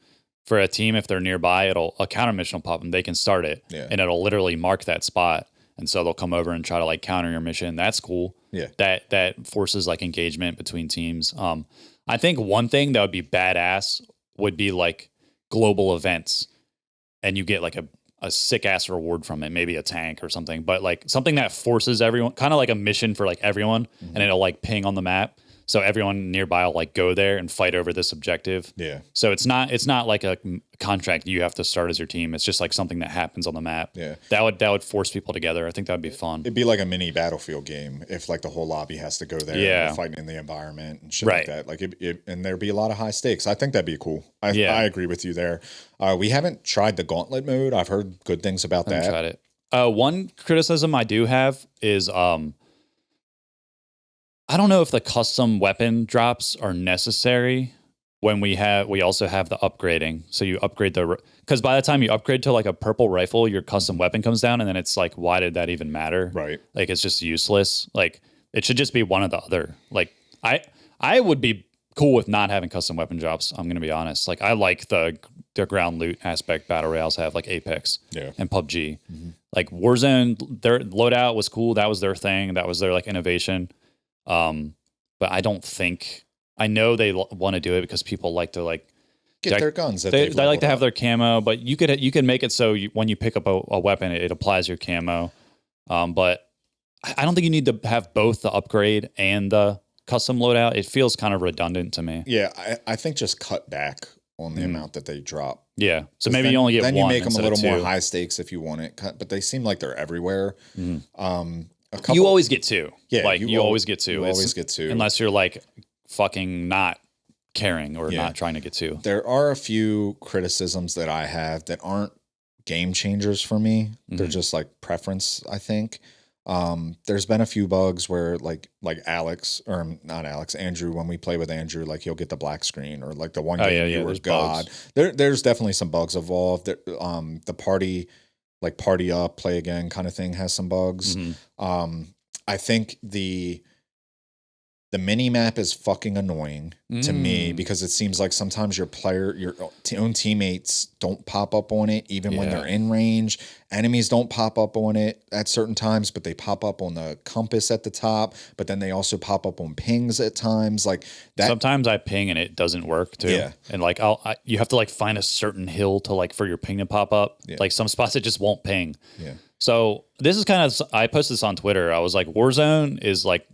for a team, if they're nearby, a counter mission will pop and they can start it, and it'll literally mark that spot. And so they'll come over and try to like counter your mission. That's cool. Yeah. That forces like engagement between teams. I think one thing that would be badass would be like global events, and you get like a sick ass reward from it, maybe a tank or something, but like something that forces everyone, kind of like a mission for like everyone, and it'll like ping on the map. So everyone nearby will like go there and fight over this objective. Yeah. So it's not like a contract you have to start as your team. It's just like something that happens on the map. Yeah. That would force people together. I think that would be fun. It'd be like a mini Battlefield game if like the whole lobby has to go there. Yeah. And fighting in the environment and shit like that. Like and there'd be a lot of high stakes. I think that'd be cool. I agree with you there. We haven't tried the gauntlet mode. I've heard good things about that. I haven't tried it. One criticism I do have is I don't know if the custom weapon drops are necessary when we also have the upgrading. So you upgrade because by the time you upgrade to like a purple rifle, your custom weapon comes down, and then it's like, why did that even matter? Right. Like it's just useless. Like it should just be one or the other. Like I would be cool with not having custom weapon drops. I'm going to be honest. Like I like the ground loot aspect battle royales have, like Apex and PUBG. Mm-hmm. Like Warzone, their loadout was cool. That was their thing. That was their like innovation. But I don't think, I know they want to do it because people like to like get their guns. They like to have their camo, but you can make it so when you pick up a weapon, it applies your camo. But I don't think you need to have both the upgrade and the custom loadout. It feels kind of redundant to me. Yeah. I think just cut back on the amount that they drop. Yeah. So maybe you only get one. Then you make them a little more high stakes if you want it, but they seem like they're everywhere. Mm-hmm. You always get 2. Yeah, like you always get 2. You always get 2. Unless you're like fucking not caring or not trying to get 2. There are a few criticisms that I have that aren't game changers for me. Mm-hmm. They're just like preference, I think. There's been a few bugs where like Alex, or not Alex, Andrew, when we play with Andrew, like he'll get the black screen, or like the one game you were God. There's definitely some bugs involved. The party, like party up, play again kind of thing has some bugs. Mm-hmm. I think the mini map is fucking annoying to me, because it seems like sometimes your own teammates don't pop up on it, even when they're in range. Enemies don't pop up on it at certain times, but they pop up on the compass at the top, but then they also pop up on pings at times. Like that. Sometimes I ping and it doesn't work too. Yeah. And like you have to like find a certain hill to like for your ping to pop up. Yeah. Like some spots it just won't ping. Yeah. So this is kind of, I posted this on Twitter. I was like, Warzone is like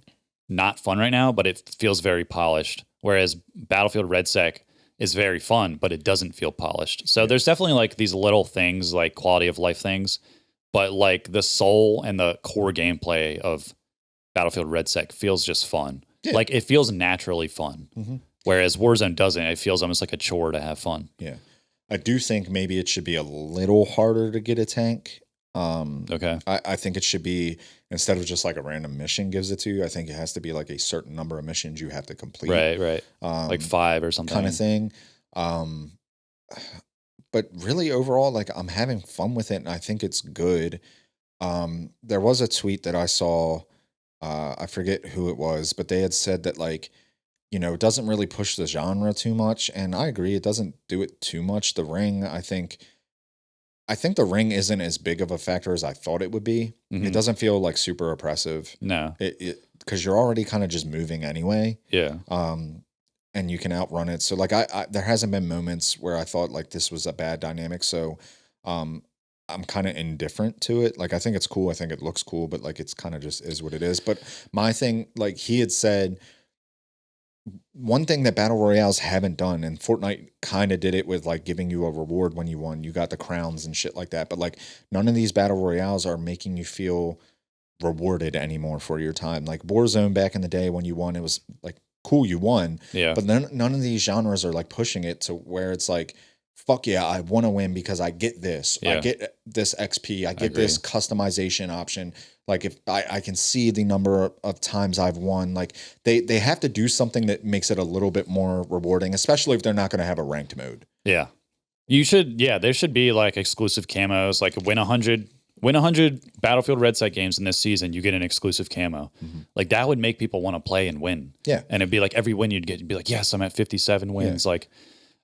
not fun right now, but it feels very polished. Whereas Battlefield RedSec is very fun, but it doesn't feel polished. So there's definitely like these little things, like quality of life things, but like the soul and the core gameplay of Battlefield RedSec feels just fun. Yeah. Like it feels naturally fun. Mm-hmm. Whereas Warzone doesn't. It feels almost like a chore to have fun. Yeah. I do think maybe it should be a little harder to get a tank. Okay. I think it should be, instead of just like a random mission gives it to you, I think it has to be like a certain number of missions you have to complete. Right. Like 5 or something. Kind of thing. But really overall, like I'm having fun with it, and I think it's good. There was a tweet that I saw, I forget who it was, but they had said that like, you know, it doesn't really push the genre too much. And I agree, it doesn't do it too much. The Ring, I think the Ring isn't as big of a factor as I thought it would be. Mm-hmm. It doesn't feel like super oppressive. No. Because you're already kind of just moving anyway. Yeah. And you can outrun it. So like there hasn't been moments where I thought like this was a bad dynamic. So I'm kind of indifferent to it. Like I think it's cool. I think it looks cool, but like it's kind of just is what it is. But my thing, like he had said, one thing that battle royales haven't done, and Fortnite kind of did it with like giving you a reward when you won. You got the crowns and shit like that. But like none of these battle royales are making you feel rewarded anymore for your time. Like Warzone back in the day when you won, it was like cool, you won. Yeah. But then none of these genres are like pushing it to where it's like, fuck yeah, I want to win because I get this. I Yeah. get this XP. I get agree. this customization option. Like if I can see the number of times I've won, like they have to do something that makes it a little bit more rewarding, especially if they're not going to have a ranked mode. Yeah. You should, there should be like exclusive camos, like win 100 Battlefield Red Set games in this season, you get an exclusive camo. Like that would make people want to play and win. Yeah. And it'd be like every win you'd get, you'd be like, yes, I'm at 57 wins. Like,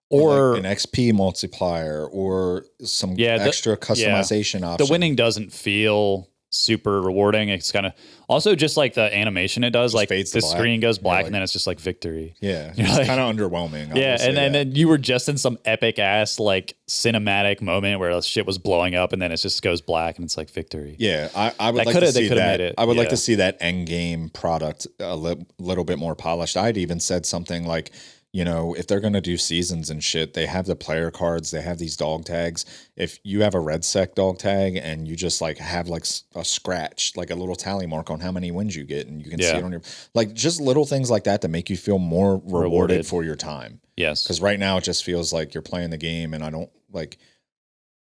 Or or like an XP multiplier or some extra customization option. the winning doesn't feel super rewarding. It's kind of also just like the animation it does, like the fades to black. screen goes black like- and then it's just like victory. Yeah. You're It's like- kind of underwhelming. Yeah, honestly, and then you were just in some epic ass like cinematic moment where shit was blowing up, and then it just goes black, and it's like victory. Yeah, I would That like coulda- to they see coulda that. made it, I would like yeah. to see that end game product a little bit more polished. I'd even said something like, you know, if they're gonna do seasons and shit, they have the player cards, they have these dog tags. If you have a red sec dog tag and you just like have like a scratch, like a little tally mark on how many wins you get, and you can see Yeah. it on your like just little things like that make you feel more rewarded Rewarded. for your time. Yes. Because right now it just feels like you're playing the game, and I don't like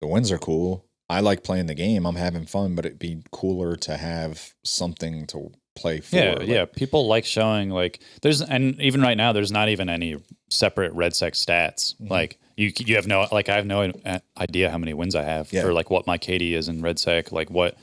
the wins are cool. I like playing the game. I'm having fun, but it'd be cooler to have something to play for. Yeah, like- yeah. People like showing like there's, and even right now there's not even any separate red sec stats. Mm-hmm. Like you have no, like I have no idea how many wins I have Yeah. or like what my KD is in red sec. Like what,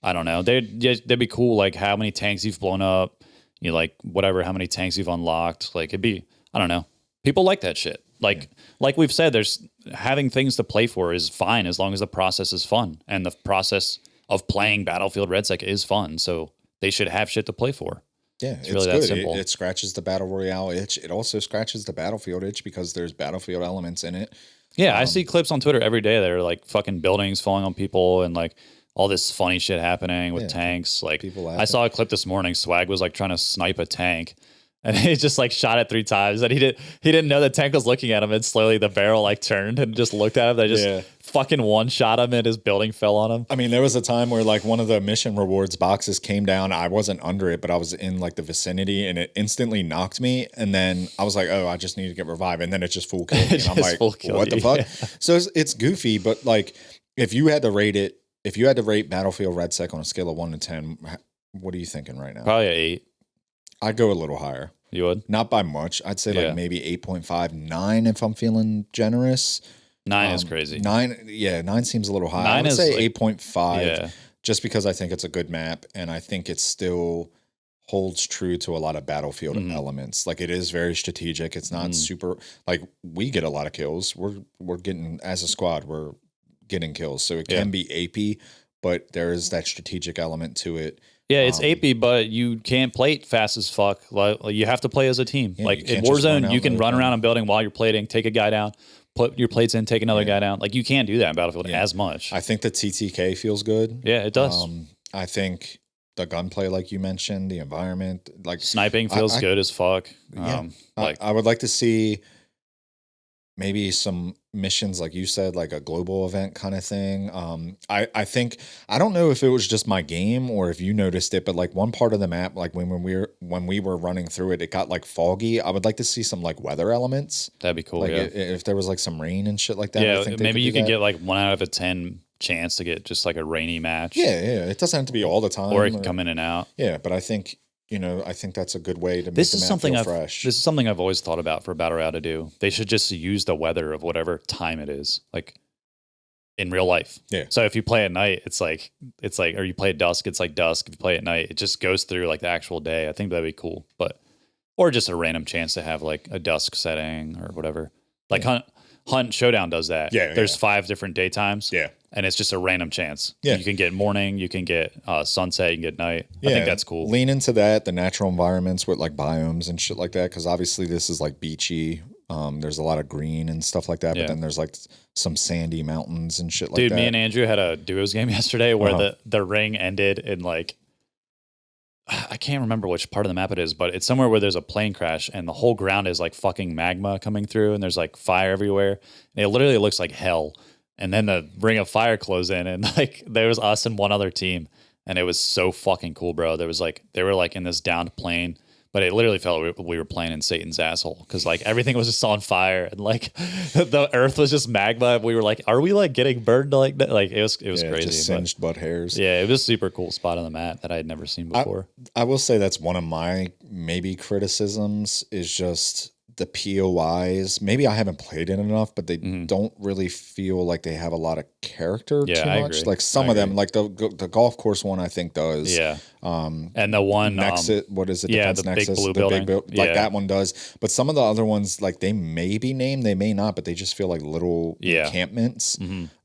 I don't know. They'd be cool. Like how many tanks you've blown up. You like whatever, how many tanks you've unlocked. Like it'd be, I don't know. People like that shit. Like we've said, there's having things to play for is fine as long as the process is fun, and the process of playing Battlefield Red Sec is fun. So they should have shit to play for. Yeah, it's really that good. simple. It scratches the battle royale itch. It also scratches the Battlefield itch because there's Battlefield elements in it. Yeah, I see clips on Twitter every day that are like fucking buildings falling on people and like all this funny shit happening with Yeah, tanks. Like people I laughing. saw a clip this morning. Swag was like trying to snipe a tank, and he just like shot it 3 times, and he didn't know the tank was looking at him, and slowly the barrel like turned and just looked at him. They just Yeah. fucking one shot him, and his building fell on him. I mean, there was a time where like one of the mission rewards boxes came down. I wasn't under it, but I was in like the vicinity, and it instantly knocked me. And then I was like, "Oh, I just need to get revived." And then it just full killed me. And I'm Just like, full killed "What the you, fuck?" yeah. So it's goofy, but like if you had to rate it, if you had to rate Battlefield Red Sec on a scale of 1 to 10, what are you thinking right now? Probably an 8. I'd go a little higher. You would? Not by much. I'd say Yeah. like maybe 8.5, 9 if I'm feeling generous. 9 is crazy. 9 seems a little high. 9 I would is say like- 8.5 Yeah. just because I think it's a good map, and I think it still holds true to a lot of Battlefield Mhm. elements. Like it is very strategic. It's not Mhm. super like we get a lot of kills. We're getting as a squad, we're getting kills. So it Yeah. can be AP, but there is that strategic element to it. Yeah, it's Um, AP, but you can't play it fast as fuck. Like you have to play as a team. Yeah, like you in can't just run Warzone, out you can and run open. around a building while you're plating, take a guy down, put your plates in, take another Yeah. guy down. Like you can't do that in Battlefield Yeah. as much. I think the TTK feels good. Yeah, it does. I think the gunplay, like you mentioned, the environment, like Sniping feels I- good as fuck. Yeah. Like I would like to see maybe some missions, like you said, like a global event kind of thing. I think I don't know if it was just my game or if you noticed it, but like one part of the map, like when we were running through it, it got like foggy. I would like to see some like weather elements, that'd be cool. like yeah, if there was like some rain and shit like that. I yeah. think they Maybe could you do could that. get like 1 out of a 10 chance to get just like a rainy match. Yeah. It doesn't have to be all the time, or it can come in and out. Yeah, but I think I think that's a good way to make This the is map something feel I've fresh. this is something I've always thought about for Battle Royale to do. They should just use the weather of whatever time it is, like in real life. Yeah. So if you play at night, it's like, or you play at dusk, it's like dusk. If you play at night, it just goes through like the actual day. I think that'd be cool, or just a random chance to have like a dusk setting or whatever. Like Hunt Showdown does that. Yeah, There's yeah. 5 different daytimes. Yeah. And it's just a random chance. Yeah. You can get morning, you can get sunset, you can get night. I think that's cool. Lean into that, the natural environments with like biomes and shit like that, because obviously this is like beachy. There's a lot of green and stuff like that, Yeah. but then there's like some sandy mountains and shit like Dude, that. me and Andrew had a duos game yesterday where Uh-huh. the ring ended in like I can't remember which part of the map it is, but it's somewhere where there's a plane crash and the whole ground is like fucking magma coming through and there's like fire everywhere. And it literally looks like hell. And then the ring of fire closed in and like there was us and one other team. And it was so fucking cool, bro. There was like, they were like in this downed plane, but it literally felt like we were playing in Satan's asshole because like everything was just on fire and like the earth was just magma. We were like, are we like getting burned like that? Like it was crazy. Just singed butt hairs. Yeah, it was a super cool spot on the map that I had never seen before. I will say that's one of my maybe criticisms is just the POIs. Maybe I haven't played it enough, but they don't really feel like they have a lot of character too I much. agree. Like some of them, like the golf course one, I think does. Yeah. And the one Nexus, what is it? yeah, Defense the big Nexus, blue the building. like that one does. But some of the other ones, like they may be named, they may not, but they just feel like little encampments.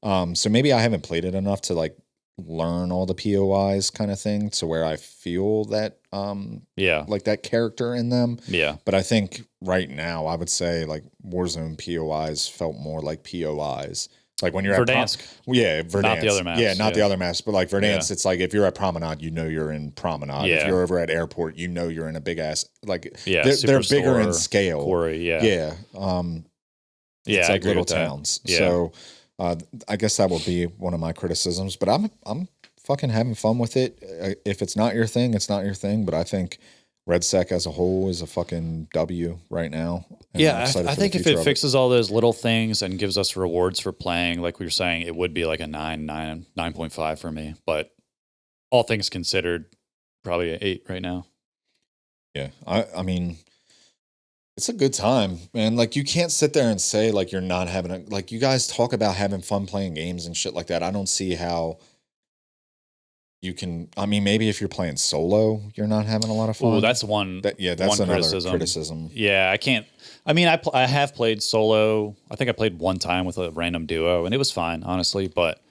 So maybe I haven't played it enough to like learn all the POIs kind of thing to where I feel that like that character in them. Yeah. But I think right now I would say like Warzone POIs felt more like POIs. Like when you're Verdansk. at Verdansk. Not the other maps. Yeah, not the Yeah. other maps. But like Verdansk, it's like if you're at Promenade, you know you're in Promenade. Yeah. If you're over at Airport, you know you're in a big ass like Yeah, they're bigger in Superstore, scale. Quarry, yeah. Yeah. Yeah, It's I like agree little with that. towns. Yeah. So I guess that would be one of my criticisms. But I'm fucking having fun with it. If it's not your thing, it's not your thing. But I think RedSec as a whole is a fucking W right now. And I'm Yeah, excited I for the think if future it of fixes all those little things and gives us rewards for playing, like we were saying, it would be like a 9.5 for me. But all things considered, probably an 8 right now. Yeah, I mean, it's a good time, man. Like you can't sit there and say like you're not having a like you guys talk about having fun playing games and shit like that. I don't see how you can. I mean, maybe if you're playing solo, you're not having a lot of fun. Oh, that's one. that's one another criticism. Yeah, I can't. I mean, I have played solo. I think I played one time with a random duo, and it was fine, honestly. But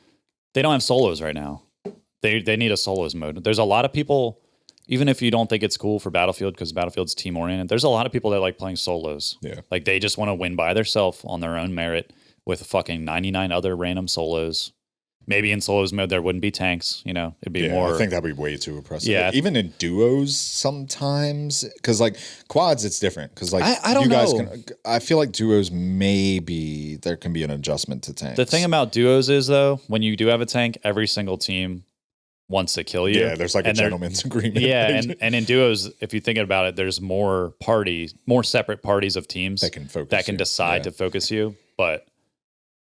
they don't have solos right now. They need a solos mode. There's a lot of people. Even if you don't think it's cool for Battlefield because Battlefield's team oriented, there's a lot of people that like playing solos. Yeah. Like they just want to win by themselves on their own merit with fucking 99 other random solos. Maybe in solos mode there wouldn't be tanks, you know. It'd be more I think that'd be way too oppressive. Yeah. Even in duos sometimes, because like quads, it's different. Because like I don't you guys know. can. I feel like duos maybe there can be an adjustment to tanks. The thing about duos is though, when you do have a tank, every single team wants to kill you. yeah, there's like a And they're- gentleman's agreement. Yeah, and in duos, if you think about it, there's more separate parties of teams that can focus. that can you. decide Yeah. to focus you, but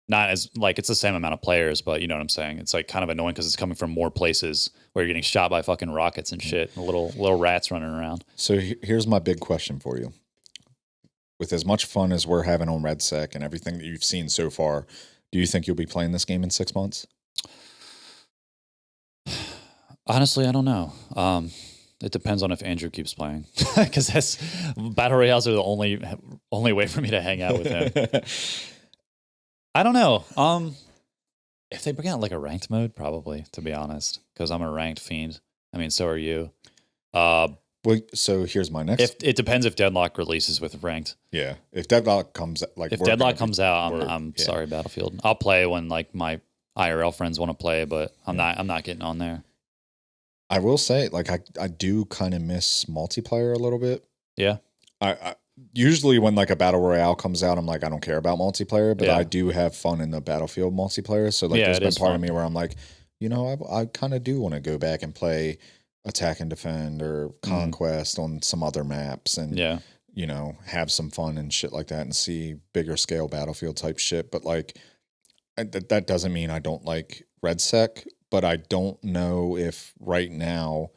not as like it's the same amount of players, but you know what I'm saying? It's like kind of annoying because it's coming from more places where you're getting shot by fucking rockets and shit, and little rats running around. So here's my big question for you. With as much fun as we're having on RedSec and everything that you've seen so far, do you think you'll be playing this game in 6 months? Honestly, I don't know. It depends on if Andrew keeps playing, because that's battle royales are the only way for me to hang out with him. I don't know. If they bring out like a ranked mode, probably, to be honest, because I'm a ranked fiend. I mean, so are you. Well, so here's my next. If it depends if Deadlock releases with ranked. Yeah, if Deadlock comes, like If we're Deadlock gonna comes out, we're- I'm yeah. sorry, Battlefield. I'll play when like my IRL friends want to play, but I'm not getting on there. I will say, like I do kind of miss multiplayer a little bit. Yeah. I usually when like a battle royale comes out, I'm like I don't care about multiplayer, but Yeah. I do have fun in the Battlefield multiplayer. So like Yeah, there's it been is part fun. of me where I'm like, you know, I kind of do want to go back and play Attack and Defend or Conquest on some other maps and Yeah. you know, have some fun and shit like that and see bigger scale Battlefield type shit. But like, that doesn't mean I don't like RedSec, but I don't know if right now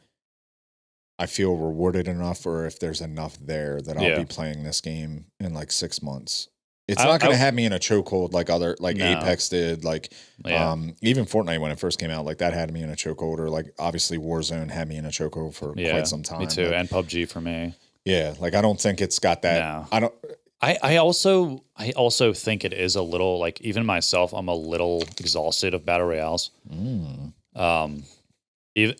I feel rewarded enough or if there's enough there that I'll Yeah. be playing this game in like 6 months. It's I- not going I- to have me in a chokehold like No. Apex did, like Yeah. even Fortnite when it first came out, like that had me in a chokehold, or like obviously Warzone had me in a chokehold for Yeah. quite some time. Me too. Like, And PUBG for me. yeah, like I don't think it's got that. No. I don't. I also think it is a little like even myself, I'm a little exhausted of battle royales.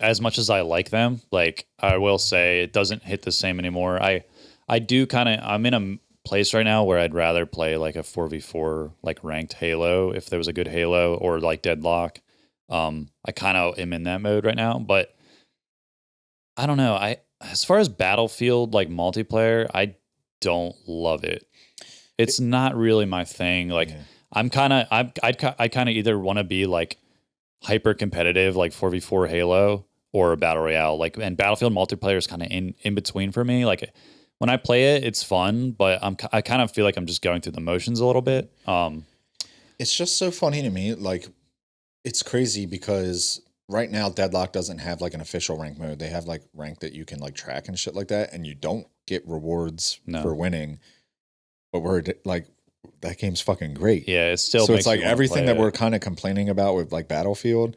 As much as I like them, like I will say it doesn't hit the same anymore. I do kind of I'm in a place right now where I'd rather play like a 4v4 like ranked Halo if there was a good Halo or like Deadlock. I kind of am in that mode right now, but I don't know. as far as Battlefield like multiplayer, I don't love it. It's not really my thing. Like Yeah. I kind of either want to be like hyper competitive, like 4v4 Halo, or a battle royale. Like, and Battlefield multiplayer is kind of in between for me. Like when I play it, it's fun, but I kind of feel like I'm just going through the motions a little bit. It's just so funny to me. Like, it's crazy because right now Deadlock doesn't have like an official rank mode. They have like rank that you can like track and shit like that, and you don't get rewards No. for winning. But we're like, that game's fucking great. Yeah, it still So makes it's like you wanna everything play that it. we're kind of complaining about with like Battlefield.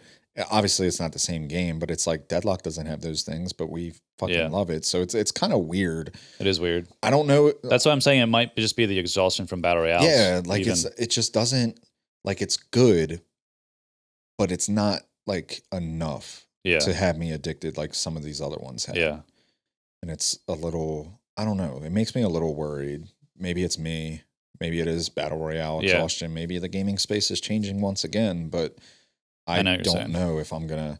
Obviously, it's not the same game, but it's like Deadlock doesn't have those things, but we fucking Yeah. love it. So it's kind of weird. It is weird. I don't know. That's what I'm saying. It might just be the exhaustion from battle royales. Yeah, like even. it just doesn't like it's good, but it's not like enough Yeah, to have me addicted like some of these other ones have. yeah. And it's a little, I don't know. It makes me a little worried. Maybe it's me. Maybe it is battle royale Yeah. exhaustion. Maybe the gaming space is changing once again, but I know what you're don't saying. know if I'm gonna.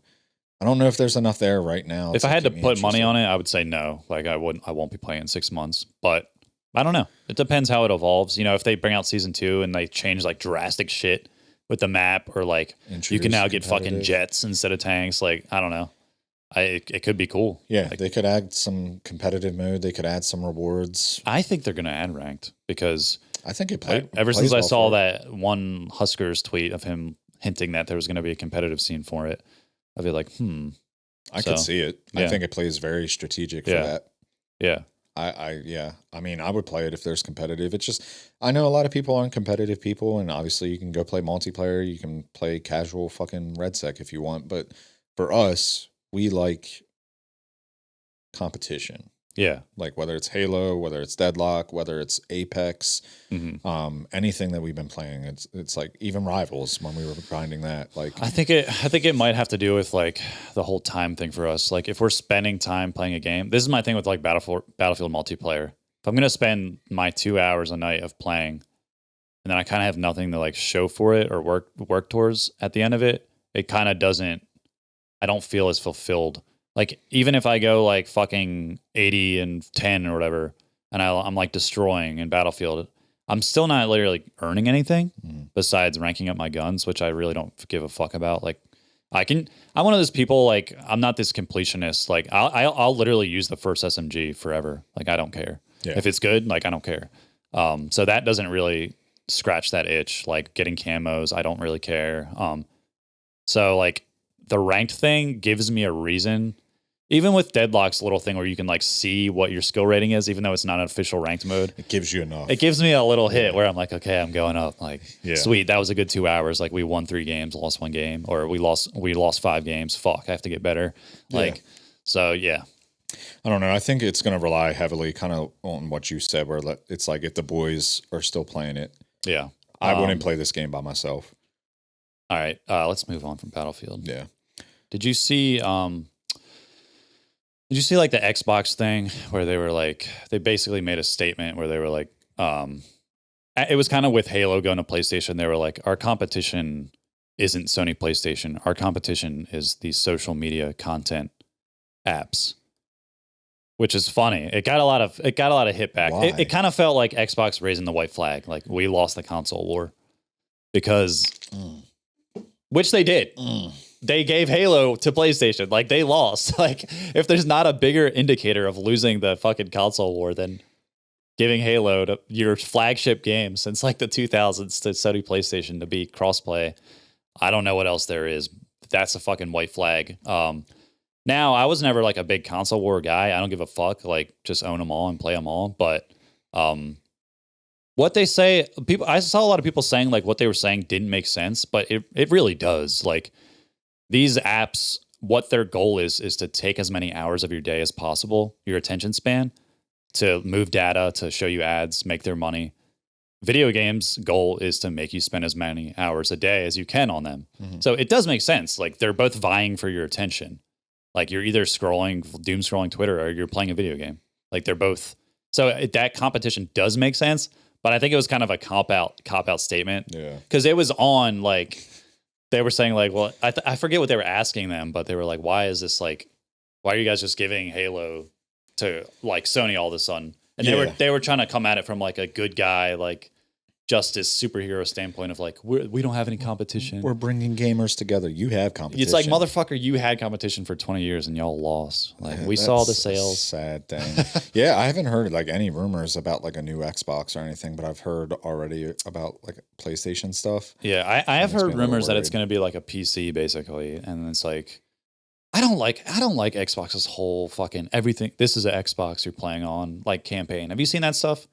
I don't know if there's enough there right now. If I had to keep me put money interested. on it, I would say no. Like I won't be playing in 6 months. But I don't know. It depends how it evolves. You know, if they bring out season 2 and they change like drastic shit with the map, or like you Introduce can now get fucking competitive. jets instead of tanks. Like I don't know. It could be cool. Yeah, Like, they could add some competitive mode. They could add some rewards. I think they're gonna add ranked because I think it played ever plays since I well saw for it. that one Huskers tweet of him hinting that there was gonna be a competitive scene for it, I'd be like, I could so, see it. I yeah. think it plays very strategic for Yeah. that. yeah. Yeah. I mean, I would play it if there's competitive. It's just I know a lot of people aren't competitive people, and obviously you can go play multiplayer. You can play casual fucking RedSec if you want, but for us, we like competition. Yeah. Like whether it's Halo, whether it's Deadlock, whether it's Apex, anything that we've been playing. It's like even Rivals when we were grinding that. Like I think it might have to do with like the whole time thing for us. Like if we're spending time playing a game, this is my thing with like Battlefield multiplayer. If I'm gonna spend my 2 hours a night of playing, and then I kind of have nothing to like show for it or work towards at the end of it, it kind of doesn't. I don't feel as fulfilled. Like even if I go like fucking 80 and 10 or whatever, and I'm like destroying in Battlefield, I'm still not literally earning anything besides ranking up my guns, which I really don't give a fuck about. Like I'm one of those people, like I'm not this completionist. Like I'll literally use the first SMG forever. Like I don't care. Yeah. If it's good, like I don't care. So that doesn't really scratch that itch. Like getting camos, I don't really care. So like the ranked thing gives me a reason. Even with Deadlock's little thing where you can like see what your skill rating is, even though it's not an official ranked mode, it gives you enough. it gives me a little hit where I'm like, okay, I'm going up. Like, Yeah. sweet, that was a good 2 hours. Like we won 3 games, lost 1 game, or we lost 5 games. Fuck, I have to get better. Like, so yeah. I don't know. I think it's going to rely heavily kind of on what you said, where it's like if the boys are still playing it, Yeah. I wouldn't play this game by myself. All right. Let's move on from Battlefield. Yeah. Did you see like the Xbox thing where they were like they basically made a statement where they were like it was kind of with Halo going to PlayStation. They were like, our competition isn't Sony PlayStation. Our competition is these social media content apps. Which is funny. It got a lot of hit back. Why? It kind of felt like Xbox raising the white flag, like we lost the console war. Because which they did. They gave Halo to PlayStation. Like they lost. Like if there's not a bigger indicator of losing the fucking console war than giving Halo to your flagship game since like the 2000s to Sony PlayStation to be crossplay, I don't know what else there is. That's a fucking white flag. Now I was never like a big console war guy. I don't give a fuck. Like just own them all and play them all. But what they say, I saw a lot of people saying like what they were saying didn't make sense, but it really does. Like these apps, what their goal is to take as many hours of your day as possible, your attention span, to move data, to show you ads, make their money. Video games' goal is to make you spend as many hours a day as you can on them. So it does make sense. Like they're both vying for your attention. Like you're either doom scrolling Twitter or you're playing a video game. Like they're both. So that competition does make sense, but I think it was kind of a cop out statement. Yeah. Because it was on like, they were saying like, well, I forget what they were asking them, but they were like, why are you guys just giving Halo to like Sony all of a sudden, and Yeah. they were trying to come at it from like a good guy, like justice superhero standpoint of like we don't have any competition. We're bringing gamers together. You have competition. It's like, motherfucker, you had competition for 20 years and y'all lost. Like, we saw the That's a sales. sad thing. Yeah, I haven't heard like any rumors about like a new Xbox or anything, but I've heard already about like PlayStation stuff. Yeah, I have makes me heard a little rumors that it's worried. going to be like a PC basically, and it's like I don't like Xbox's whole fucking everything. This is an Xbox you're playing on, like campaign. Have you seen that stuff?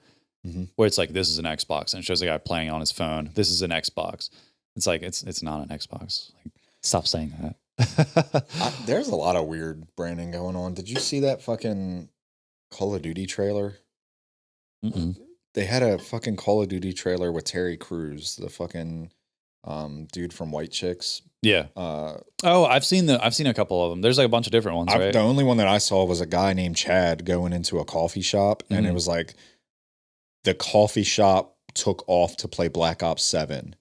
Mhm. Where it's like this is an Xbox and it shows a guy playing on his phone. This is an Xbox. It's like it's not an Xbox. Like, stop saying that. There's a lot of weird branding going on. Did you see that fucking Call of Duty trailer? Mm-mm. They had a fucking Call of Duty trailer with Terry Crews, the fucking dude from White Chicks. Yeah. Uh, Oh, I've seen a couple of them. There's like a bunch of different ones, right? The only one that I saw was a guy named Chad going into a coffee shop, and it Mhm. was like the coffee shop took off to play Black Ops 7,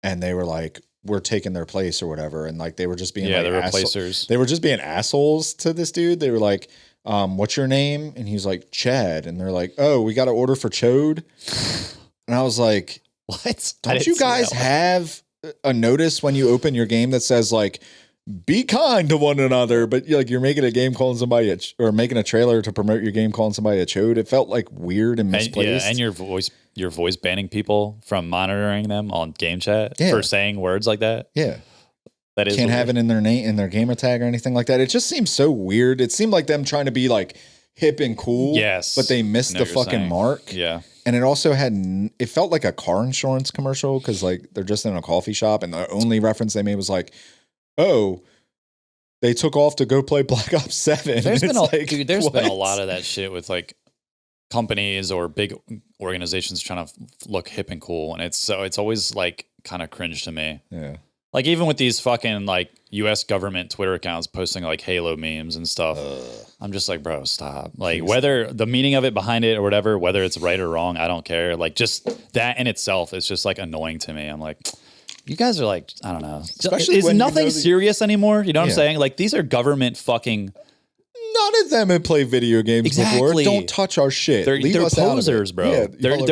and they were like, "We're taking their place" or whatever, and like they were just being Yeah, like the asshole- replacers. They were just being assholes to this dude. They were like, "What's your name?" And he's like, "Chad," and they're like, "Oh, we got to order for Chode," and I was like, What? I don't didn't you see that guys one. have a notice when you open your game that says like be kind to one another, but you're making a game calling somebody or making a trailer to promote your game calling somebody a chode? It felt like weird and And, misplaced. yeah, and your voice banning people from monitoring them on game chat Yeah. for saying words like that. yeah, That is can't weird. have it in their name, in their gamer tag or anything like that. It just seems so weird. It seemed like them trying to be like hip and cool. Yes. but they missed I know the what you're fucking saying. mark. Yeah. And it also it felt like a car insurance commercial because like they're just in a coffee shop and the only reference they made was like, oh, they took off to go play Black Ops 7. There's been It's been a what? lot of that shit with like companies or big organizations trying to look hip and cool, and it's always like kind of cringe to me. Yeah. Like even with these fucking like U.S. government Twitter accounts posting like Halo memes and stuff, I'm just like, bro, stop. Like Please. whether the meaning of it behind it or whatever, whether it's right or wrong, I don't care. Like just that in itself is just like annoying to me. I'm like, you guys are like, I don't know. Especially Is when you nothing know that- serious anymore? You know what Yeah. I'm saying? Like these are government fucking. None of them have played video games before. Exactly. Don't touch our shit. They're Leave us out of it. posers, bro. Yeah, they're y'all are-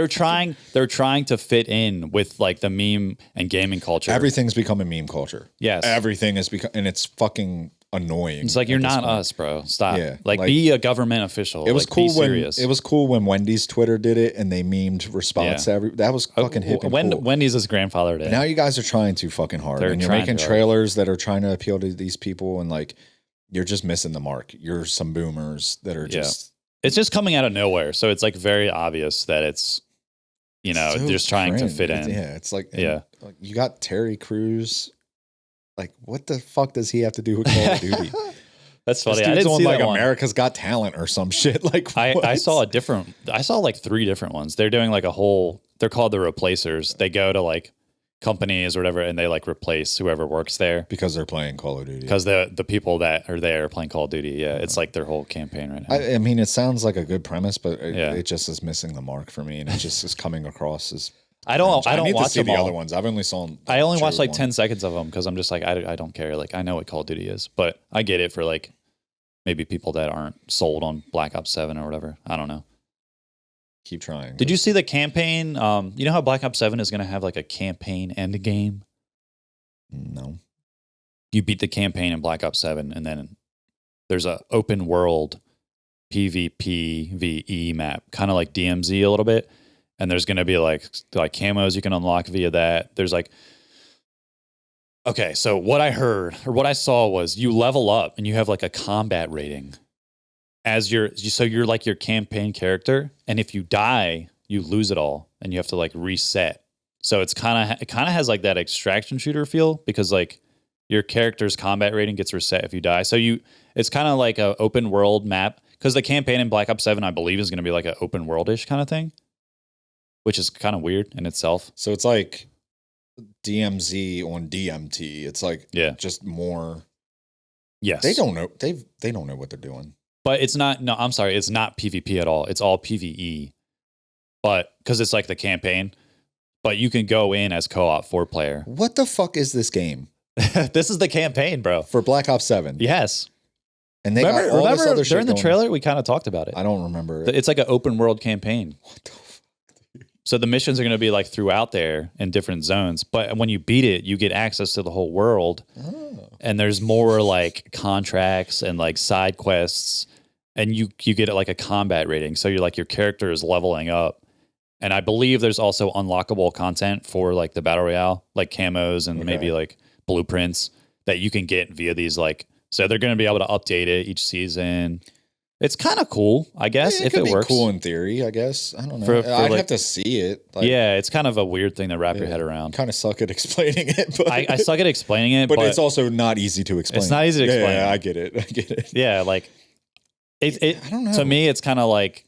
they're trying to fit in with like the meme and gaming culture. Everything's becoming meme culture. Yes. Everything is become, and it's fucking annoying. It's like at you're this not point. us, bro. Stop. Yeah, Like like- be a government official. It was Like, cool be serious. when it was cool when Wendy's Twitter did it and they memed response Yeah. to every. That was fucking hip and cool. Wendy's his grandfather did. Now you guys are trying too fucking hard, They're and you're trying making too hard. trailers that are trying to appeal to these people, and like you're just missing the mark. You're some boomers that are just It's just coming out of nowhere, so it's like very obvious that it's so just trying to cringe. fit in. Yeah, it's like Yeah. like, you got Terry Crews. Like, what the fuck does he have to do with Call of Duty? That's This funny. I dude's didn't on see like that one. America's Got Talent or some shit. Like, I what? saw like 3 different ones. They're doing like a whole. They're called the replacers. They go to like companies or whatever, and they like replace whoever works there. because they're playing Call of Duty. Because the people that are there playing Call of Duty, yeah, it's like their whole campaign right now. I mean, it sounds like a good premise, but Yeah. it just is missing the mark for me, and it just is coming across as. I don't need watch to see them the all. other ones. I've only saw. I only watched Chode like one. 10 seconds of them because I'm just like I don't care. Like I know what Call of Duty is, but I get it for like maybe people that aren't sold on Black Ops 7 or whatever. I don't know. Keep trying. Did you see the campaign? You know how Black Ops 7 is going to have like a campaign end game? No. You beat the campaign in Black Ops 7, and then there's a open world PvPvE map, kind of like DMZ a little bit. And there's going to be like camos you can unlock via that. There's like, okay, so what I heard or what I saw was you level up and you have like a combat rating as so you're like your campaign character. And if you die, you lose it all and you have to like reset. So it kind of has like that extraction shooter feel because like your character's combat rating gets reset if you die. So it's kind of like a open world map because the campaign in Black Ops 7, I believe, is going to be like an open world-ish kind of thing, which is kind of weird in itself. So it's like DMZ on DMT. It's like Yeah. just more. Yes. They don't know. They don't know what they're doing. But it's not, no, I'm sorry. It's not PvP at all. It's all PvE. But because it's like the campaign, but you can go in as co-op 4-player. What the fuck is this game This is the campaign, bro. for Black Ops 7? Yes. And they got all this Remember other shit during the going. trailer, we kind of talked about it. I don't remember it. It's like an open world campaign. What the fuck? So the missions are going to be like throughout there in different zones. But when you beat it, you get access to the whole world. Oh. And there's more like contracts and like side quests. And you get like a combat rating. So you're like your character is leveling up. And I believe there's also unlockable content for like the Battle Royale, like camos and maybe like blueprints that you can get via these like, so they're going to be able to update it each season. It's kind of cool, I guess, Yeah, if it works. Cool in theory, I guess. I don't know. For I'd like- have to see it. Like, Yeah, it's kind of a weird thing to wrap your head around. Kind of suck at explaining it, but I suck at explaining it, but it's also not easy to explain. It's not easy to explain. Yeah, I get it. I get it. yeah, like it. I don't know. To me, it's kind of like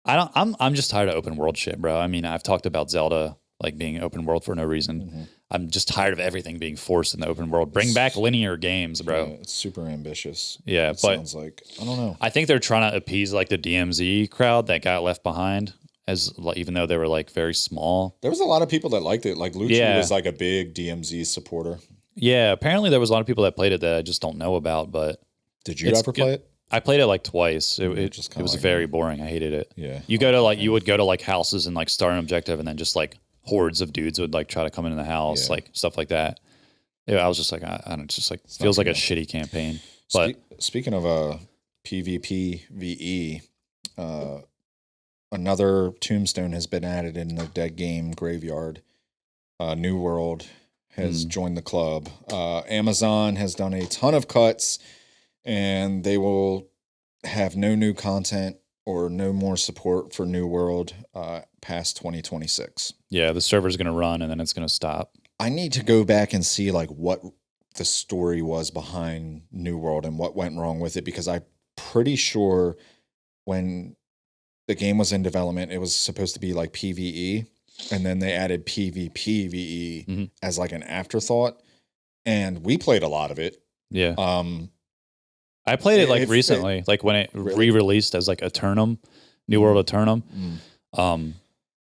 I'm just tired of open world shit, bro. I mean, I've talked about Zelda like being open world for no reason. Mm-hmm. I'm just tired of everything being forced in the open world. Bring back linear games, bro. Yeah, it's super ambitious. Yeah, It but sounds like I don't know. I think they're trying to appease like the DMZ crowd that got left behind, as like, even though they were like very small. There was a lot of people that liked it. Like Lucci Yeah. was like a big DMZ supporter. Yeah, apparently there was a lot of people that played it that I just don't know about. But Did you It's ever good. play it? I played it like twice. It just it kinda was like very boring. I hated it. Yeah. You go to like you would go to like houses and like start an objective, and then just like hordes of dudes would like try to come into the house, Yeah. like stuff like that. Yeah, I was just like, I don't know, it's just like not feels like a good. shitty campaign. But Speaking of PvP VE, another tombstone has been added in the dead game graveyard. New World has joined the club. Amazon has done a ton of cuts, and they will have no new content or no more support for New World past 2026. yeah, the server's gonna run and then it's gonna stop. I need to go back and see like what the story was behind New World and what went wrong with it, because I'm pretty sure when the game was in development, it was supposed to be like PvE, and then they added PvP VE Mhm. as like an afterthought, and we played a lot of it. Yeah, Um, I played it like if it- recently, like when it Really? re-released as like Eternum, New World Eternum. mm.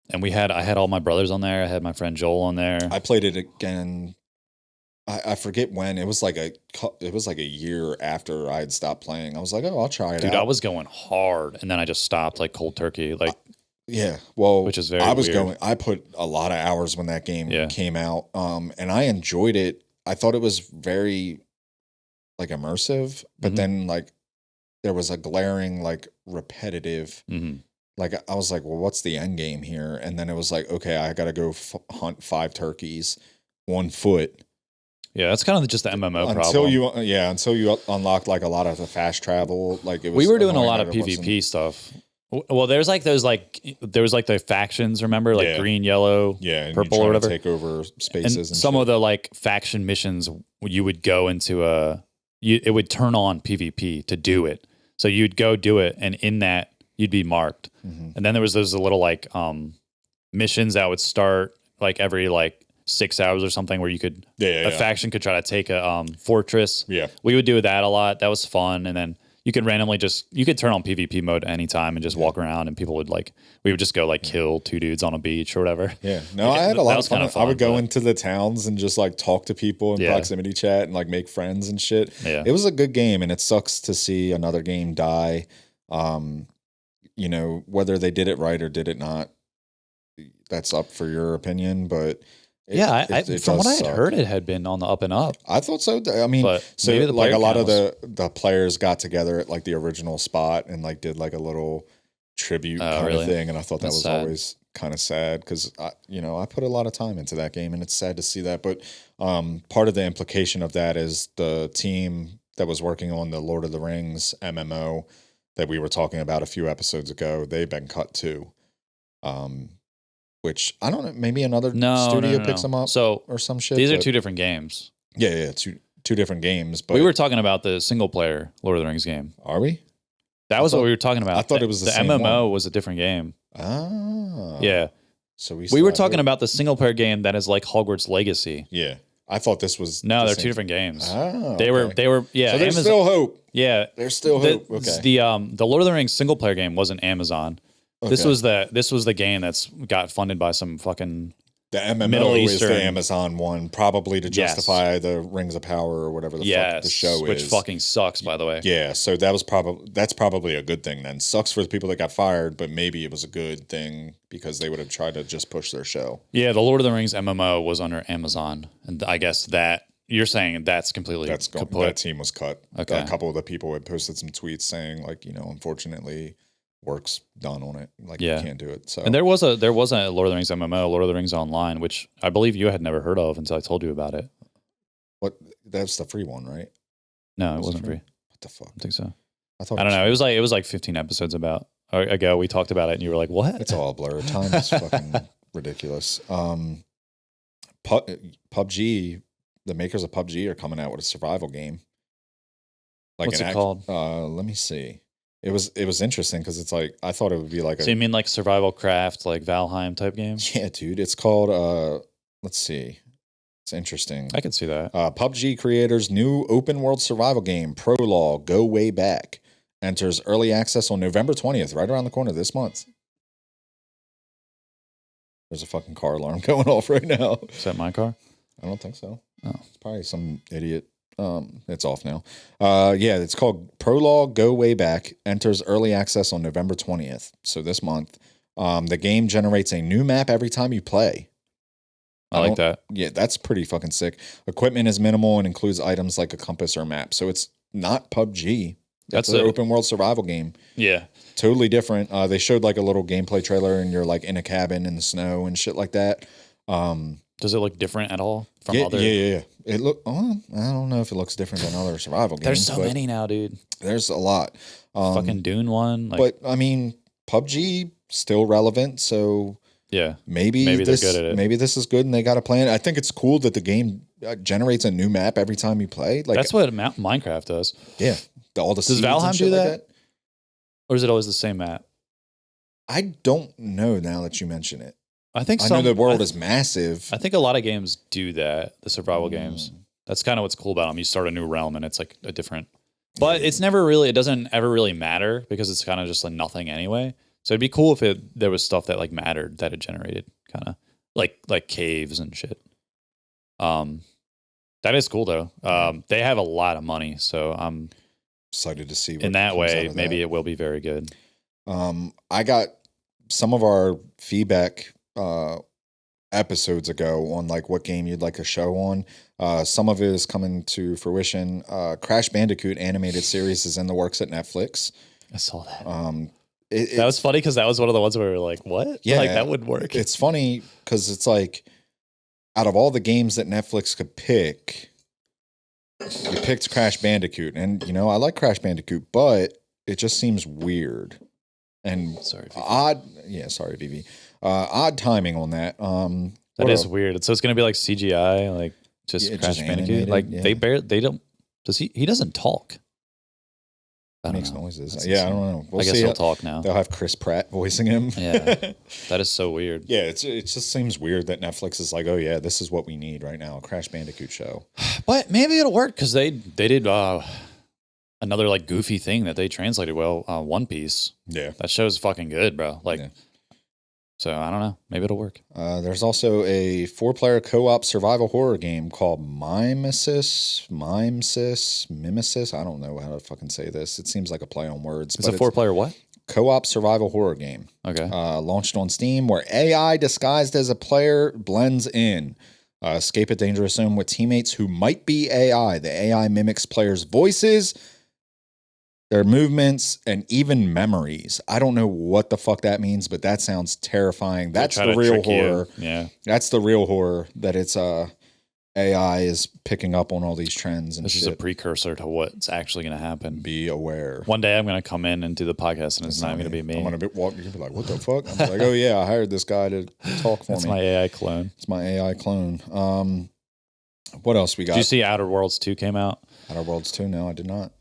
And I had all my brothers on there. I had my friend Joel on there. I played it again. I forget when. It was like a year after I had stopped playing. I was like, oh, I'll try it Dude, out. I was going hard, and then I just stopped like cold turkey. Like, Yeah, well, Which is very I was weird. going. I put a lot of hours when that game Yeah. came out, and I enjoyed it. I thought it was very like immersive, but Mhm. then like there was a glaring like repetitive. mhm. Like I was like, well, what's the end game here? And then it was like, okay, I got to go hunt 5 turkeys on foot Yeah, that's kind of just the MMO until problem. until you unlocked like a lot of the fast travel. Like it was. We were doing a annoying lot of that it wasn't- PvP stuff. Well, there's like those there was like the factions, remember, like Yeah. green, yellow, Yeah, and purple you or trying to whatever. take over And spaces and some shit. of the like faction missions, you would go into it would turn on PvP to do it. So you'd go do it, and in that you'd be marked. Mhm. And then there was those little like missions that would start like every like 6 hours or something, where you could Yeah, a faction could try to take a fortress. Yeah. We would do that a lot. That was fun. And then you could randomly you could turn on PvP mode anytime and just walk around, and people would we would just go like kill 2 dudes on a beach or whatever. Yeah, no, Like, I had a that lot was of fun. kinda I would fun, go but- into the towns and just like talk to people in Yeah. proximity chat and like make friends and shit. Yeah. It was a good game, and it sucks to see another game die. Whether they did it right or did it not, that's up for your opinion. But Yeah, it from what does I had suck. heard, it had been on the up and up. I thought so. I mean, But so maybe the like a player lot of count the players got together at like the original spot and like did like a little tribute Oh, kind really? of thing, and I thought that That's was sad. always kind of sad because I put a lot of time into that game, and it's sad to see that. But part of the implication of that is the team that was working on the Lord of the Rings MMO that we were talking about a few episodes ago, they've been cut too. Which I don't know, maybe another studio picks them up So or some shit. these are but- 2 different games. Yeah, two different games. But We were talking about the single player Lord of the Rings game. are we? That was thought- what we were talking about. I thought it was the same MMO one. was a different game. Ah, Yeah. So We were talking about the single player game that is like Hogwarts Legacy. Yeah, I thought this was No, the they're same- 2 different games. Ah, They okay. were yeah, So there's Amazon, still hope. yeah. There's still hope. Okay. The Lord of the Rings single player game wasn't Amazon. This Okay. was the game that's got funded by some fucking The MMO Middle is the Eastern. Amazon one, probably to Yes. justify the Rings of Power or whatever the fuck Yes, the show which is. fucking sucks, by the way. Yeah, so that's probably a good thing then. Sucks for the people that got fired, but maybe it was a good thing because they would have tried to just push their show. Yeah, the Lord of the Rings MMO was under Amazon, and I guess that you're saying that's completely That's gone. kaput. That team was cut. Okay. A couple of the people had posted some tweets saying like, unfortunately, work's done on it. Like Yeah. you can't do it. So And there was a Lord of the Rings MMO, Lord of the Rings Online, which I believe you had never heard of until I told you about it. what? That's the free one, right? No, it Was it wasn't free? free. What the fuck? I don't think so. I thought I don't know. It was like 15 episodes ago. We talked about it, and you were like, "What?" It's all a blur. Time is fucking ridiculous. PUBG, the makers of PUBG are coming out with a survival game. What's it called? Let me see. It was interesting because it's like I thought it would be like So you mean like survival craft, like Valheim type game? yeah, dude. It's called let's see. It's interesting. I could see that. PUBG creators' new open world survival game, Prologue, Go Way Back, enters early access on November 20th, right around the corner this month. There's a fucking car alarm going off right now. Is that my car? I don't think so. Oh. It's probably some idiot. It's off now. Yeah, it's called Prologue Go Way Back, enters early access on November 20th. So this month. The game generates a new map every time you play. I like that. Yeah, that's pretty fucking sick. Equipment is minimal and includes items like a compass or map. So it's not PUBG. That's It's an a- open world survival game. Yeah. Totally different. They showed like a little gameplay trailer and you're like in a cabin in the snow and shit like that. Does it look different at all from Yeah, other? yeah. It look. I don't know if it looks different than other survival games. There's so but many now, dude. There's a lot. Fucking Dune one. Like, But I mean, PUBG still relevant. So yeah. maybe Maybe they're this, good at it. Maybe this is good and they got a plan. I think it's cool that the game generates a new map every time you play. Like That's what Minecraft does. yeah, all the Does seeds and Valheim shit do like that? Or is it always the same map? I don't know now that you mention it. I think I know the world is massive. I think a lot of games do that, the survival games. Mm. That's kind of what's cool about them. You start a new realm and it's like a different. But it's never really, it doesn't ever really matter because it's kind of just like nothing anyway. So it'd be cool if there was stuff that like mattered that it generated, kind of like caves and shit. That is cool though. They have a lot of money, so I'm Excited to see. What in that comes way out of maybe that. it will be very good. I got some of our feedback episodes ago on like what game you'd like a show on. Some of it is coming to fruition. Crash Bandicoot animated series is in the works at Netflix. I saw that. That That was funny because that was one of the ones where we were like, "What? Yeah. Like that would work." It's funny because it's like out of all the games that Netflix could pick, you picked Crash Bandicoot, and I like Crash Bandicoot, but it just seems weird and Sorry, Vivi. odd. Yeah, sorry, Vivi. Odd timing on that. That what is else? weird. So it's gonna be like CGI, like just Yeah, Crash just Bandicoot. animated, Like yeah. they don't. Does he? He doesn't talk. I don't Makes know. noises. That's Yeah, I insane. don't know. We'll I guess see. he'll talk now. They'll have Chris Pratt voicing him. Yeah. That is so weird. Yeah, it just seems weird that Netflix is like, oh yeah, this is what we need right now, a Crash Bandicoot show. But maybe it'll work because they did another like goofy thing that they translated well. One Piece. Yeah. That show's fucking good, bro. Like, Yeah. so I don't know. Maybe it'll work. There's also a 4-player co-op survival horror game called Mimesis. I don't know how to fucking say this. It seems like a play on words. It's a 4-player what? co-op survival horror game. Okay. Launched on Steam, where AI disguised as a player blends in. Escape a dangerous zone with teammates who might be AI. The AI mimics players' voices, their movements, and even memories. I don't know what the fuck that means, but that sounds terrifying. They That's try the to real trick you. horror. Yeah. That's the real horror, that it's AI is picking up on all these trends and This shit. is a precursor to what's actually going to happen. Be aware. One day I'm going to come in and do the podcast and it's not going to be me. I'm gonna be walking. You'll be like, "What the fuck?" I'm like, "Oh yeah, I hired this guy to talk for That's me. my AI clone. It's my AI clone." What else we got? Did you see Outer Worlds 2 came out? Outer Worlds 2? No, I did not.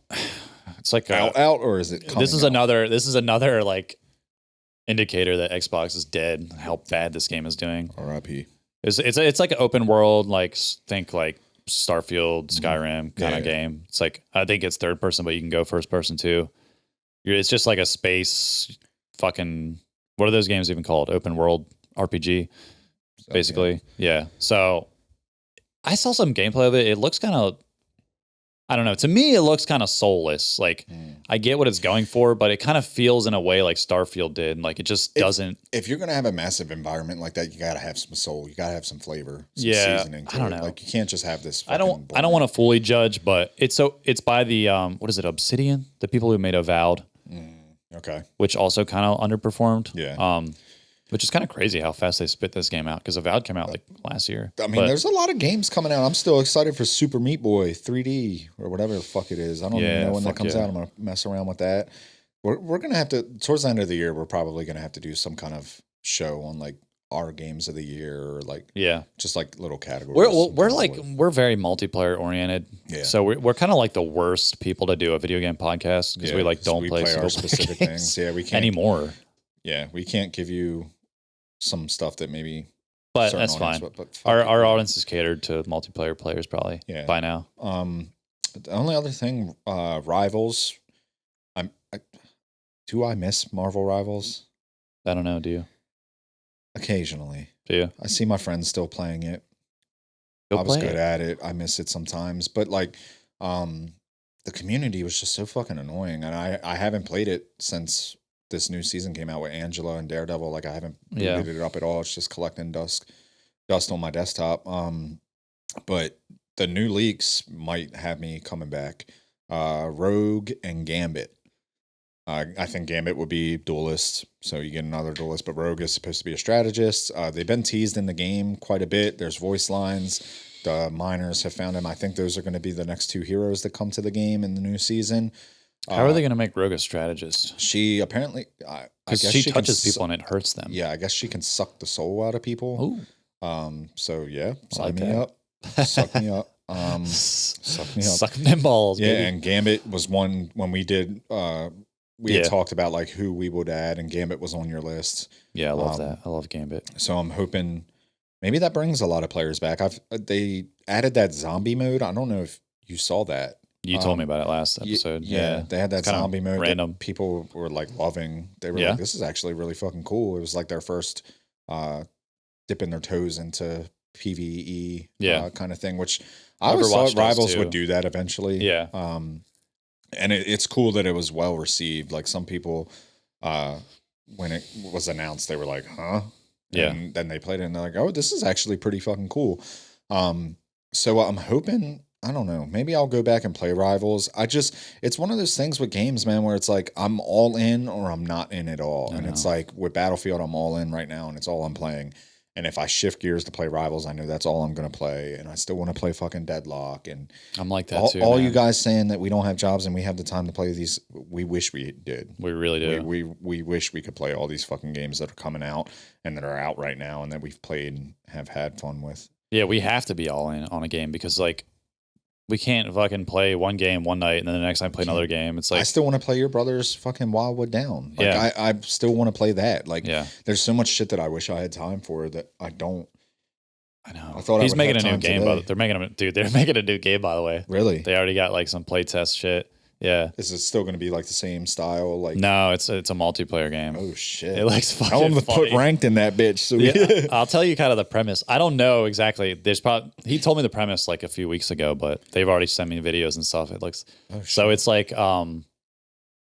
It's like Out, or is it? this is coming out? another like indicator that Xbox is dead. How bad this game is doing. R.I.P. It's like an open world, like think like Starfield, Skyrim kind Yeah. of game. It's like I think it's third person, but you can go first person too. It's just like a space fucking. What are those games even called? Open world RPG. basically. Yeah. So I saw some gameplay of it. It looks kind of, I don't know. To me, it looks kind of soulless. Like, I get what it's going for, but it kind of feels in a way like Starfield did. Like, it just doesn't. If you're gonna have a massive environment like that, you gotta have some soul. You gotta have some flavor, some Yeah, seasoning. To I don't it. know. Like, you can't just have this. I don't want to fully judge, but it's by the what is it, Obsidian, the people who made Avowed, Okay. which also kind of underperformed. Yeah. Which is kind of crazy how fast they spit this game out, because Avowed came out like last year. I mean, But there's a lot of games coming out. I'm still excited for Super Meat Boy 3D or whatever the fuck it is. I don't even know when that fuck comes yeah. out. I'm gonna mess around with that. We're gonna have to towards the end of the year. We're probably gonna have to do some kind of show on like our games of the year or like yeah. just like little categories. We're like we're very multiplayer oriented. Yeah. So we're kind of like the worst people to do a video game podcast because we like don't we play our single specific games things. Yeah, we can't anymore. Yeah, we can't give you some stuff that maybe. But certain that's audience fine. would, but fuck Our it. audience is catered to multiplayer players probably Yeah. by now. The only other thing, Rivals. Do I miss Marvel Rivals? I don't know. Do you? Occasionally. Do you? I see my friends still playing it. Go I was play good it. at it. I miss it sometimes, but like, the community was just so fucking annoying, and I haven't played it since this new season came out with Angela and Daredevil. Like, I haven't Yeah. booted it up at all. It's just collecting dust on my desktop. But the new leaks might have me coming back. Rogue and Gambit. I think Gambit would be duelist, so you get another duelist, but Rogue is supposed to be a strategist. They've been teased in the game quite a bit. There's voice lines. The miners have found him. I think those are going to be the next two heroes that come to the game in the new season. How are they going to make Rogue a strategist? She apparently, I Because guess she can touches su- people and it hurts them. Yeah, I guess she can suck the soul out of people. Ooh. So yeah, sign like me that. up, suck me up, suck me up. Suck them balls, Yeah, baby. and Gambit was one when we did. We had Yeah. talked about like who we would add, and Gambit was on your list. Yeah, I love that. I love Gambit. So I'm hoping maybe that brings a lot of players back. They added that zombie mode. I don't know if you saw that. You told me about it last episode. Yeah, they had that It's kinda zombie mode. random. That people were like loving. They were Yeah. like, "This is actually really fucking cool." It was like their first dipping their toes into PVE, Yeah. kind of thing. Which I always Overwatch thought does Rivals too. would do that eventually. Yeah. And it's cool that it was well received. Like some people, when it was announced, they were like, "Huh?" Yeah. And then they played it and they're like, "Oh, this is actually pretty fucking cool." So I'm hoping. I don't know. Maybe I'll go back and play Rivals. It's one of those things with games, man, where it's like I'm all in or I'm not in at all. I And it's know. like with Battlefield, I'm all in right now and it's all I'm playing. And if I shift gears to play Rivals, I know that's all I'm going to play. And I still want to play fucking Deadlock. And I'm like that all, too. all man. you guys saying that we don't have jobs and we have the time to play these, we wish we did. We really do. We wish we could play all these fucking games that are coming out and that are out right now and that we've played and have had fun with. Yeah, we have to be all in on a game because like we can't fucking play one game one night and then the next time play another game. It's I like still want to play your brother's fucking Wildwood Down. Like, Yeah. I still want to play that. Like, yeah, there's so much shit that I wish I had time for that I don't. I know. I thought I he's would making have a new time game. today. But they're making him, dude. They're making a new game by the way. Really? They already got like some playtest shit. Yeah. Is it still going to be like the same style? Like, No, it's a multiplayer game. oh shit! It looks fucking Tell them to put funny. ranked in that bitch. So Yeah, I'll tell you kind of the premise. I don't know exactly. There's probably he told me the premise like a few weeks ago, but they've already sent me videos and stuff. It looks Oh, so it's like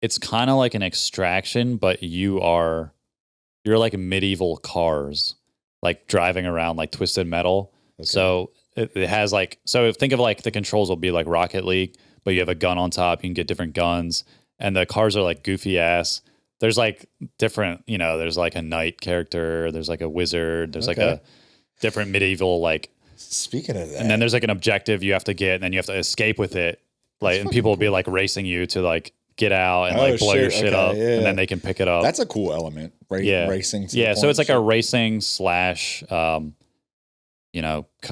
it's kind of like an extraction, but you're like medieval cars, like driving around like Twisted Metal. Okay. So it has like think of like the controls will be like Rocket League, but you have a gun on top. You can get different guns, and the cars are like goofy ass. There's like different, there's like a knight character, there's like a wizard, there's like Okay. a different medieval like, Speaking of that, and then there's like an objective you have to get, and then you have to escape with it. Like, and people will be like racing you to like get out and Oh, like blow your shit. shit Okay, up, yeah. and then they can pick it up. that's a cool element. Yeah. Racing. To Yeah, the so point it's like and a shit. racing slash,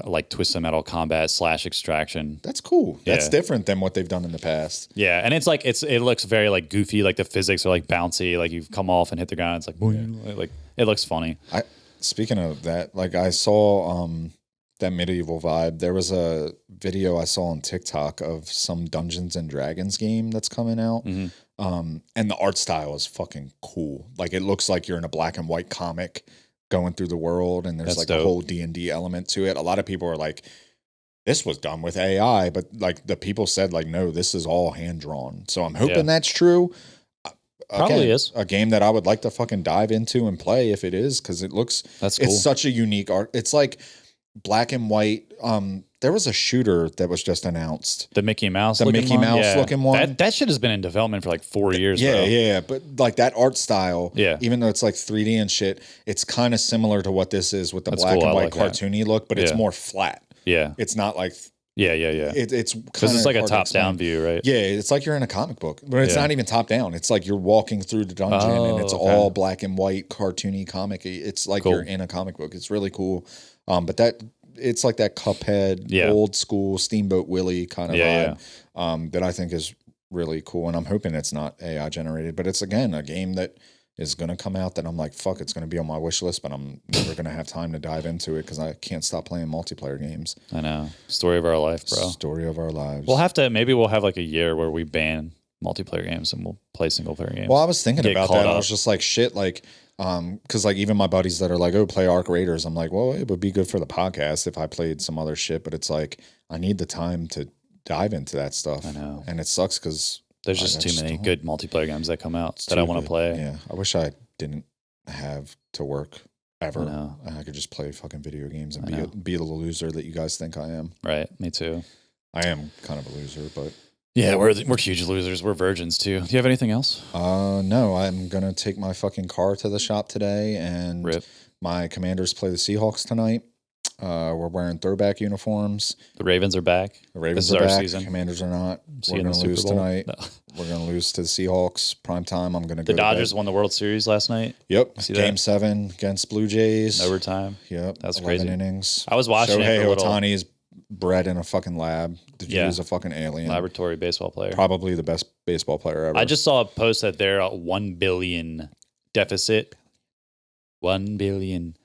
like Twisted Metal combat slash extraction. That's cool. That's Yeah. different than what they've done in the past. Yeah, and it's like it looks very like goofy. Like the physics are like bouncy. Like you come off and hit the ground. It's like boing, like it looks funny. Speaking of that, like I saw that medieval vibe. There was a video I saw on TikTok of some Dungeons and Dragons game that's coming out. Mhm. And the art style is fucking cool. Like it looks like you're in a black and white comic going through the world, and there's That's like dope. a whole D&D element to it. A lot of people are like, this was done with AI, but like the people said like, no, this is all hand drawn. So I'm hoping Yeah. that's true. Probably is. a game that I would like to fucking dive into and play if it is, because it looks That's cool. it's such a unique art. It's like black and white. There was a shooter that was just announced. The Mickey Mouse, The looking Mickey one? Mouse Yeah. looking one. That shit has been in development for like 4 years. Yeah, bro. yeah, but like that art style, Yeah. even though it's like 3D and shit, it's kind of similar to what this is with the That's black cool. and I white like that. cartoony look, but it's Yeah. more flat. Yeah, It's not like yeah. it's Because it's like a top-down view, right? Yeah, it's like you're in a comic book, but it's Yeah. not even top down. It's like you're walking through the dungeon and it's Oh, okay. all black and white, cartoony, comic. It's like Cool. you're in a comic book. It's really cool. But that it's like that Cuphead, Yeah. old school Steamboat Willie kind of Yeah, vibe that I think is really cool. And I'm hoping it's not AI generated, but it's again a game that is going to come out that I'm like, fuck, it's going to be on my wish list, but I'm never going to have time to dive into it because I can't stop playing multiplayer games. I know. Story of our life, bro. Story of our lives. Maybe we'll have like a year where we ban multiplayer games and we'll play single player games. Well, I was thinking Get about caught that. I up. was just like, shit, like, because like even my buddies that are like, oh, play Arc Raiders. I'm like, well, it would be good for the podcast if I played some other shit, but it's like I need the time to dive into that stuff. I know. And it sucks because There's just too many good multiplayer games that come out that I want to play. Yeah, I wish I didn't have to work ever. I know. And I could just play fucking video games and I know. be the loser that you guys think I am. Right. Me too. I am kind of a loser, but Yeah, we're huge losers. We're virgins too. Do you have anything else? no, I'm gonna take my fucking car to the shop today, and Rip. my Commanders play the Seahawks tonight. We're wearing throwback uniforms. The Ravens are back. The Ravens This is are our back. season. Commanders are not. See We're you in the gonna Super lose Bowl. tonight. No. We're gonna lose to the Seahawks. Prime time. I'm gonna go. The to Dodgers bed. won the World Series last night. Yep. See Game that? 7 against Blue Jays. Overtime. Yep. That's 11 crazy. innings. I was watching it Shohei for a little. Ohtani is bred in a fucking lab. The dude Yeah. is a fucking alien. Laboratory baseball player. Probably the best baseball player ever. I just saw a post that they're a 1 billion deficit. 1 billion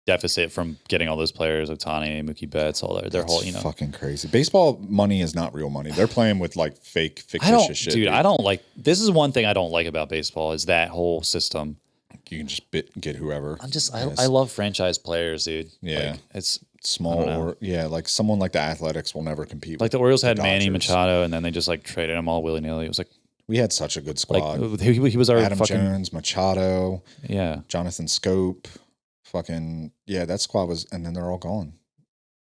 deficit from getting all those players, Ohtani, Mookie Betts, all their That's whole, fucking crazy. Baseball money is not real money. They're playing with like fake, I don't, fictitious shit. dude, I don't like, this is one thing I don't like about baseball is that whole system. You can just get whoever. I love franchise players, dude. Yeah. Like, it's Small I don't know. or yeah, like someone like the Athletics will never compete. like with the Orioles had the Manny Dodgers. Machado and then they just like traded him all willy nilly. It was like, We had such a good squad. he was our Adam fucking, Jones, Machado, yeah. Jonathan Scope, fucking yeah, that squad was, and then they're all gone.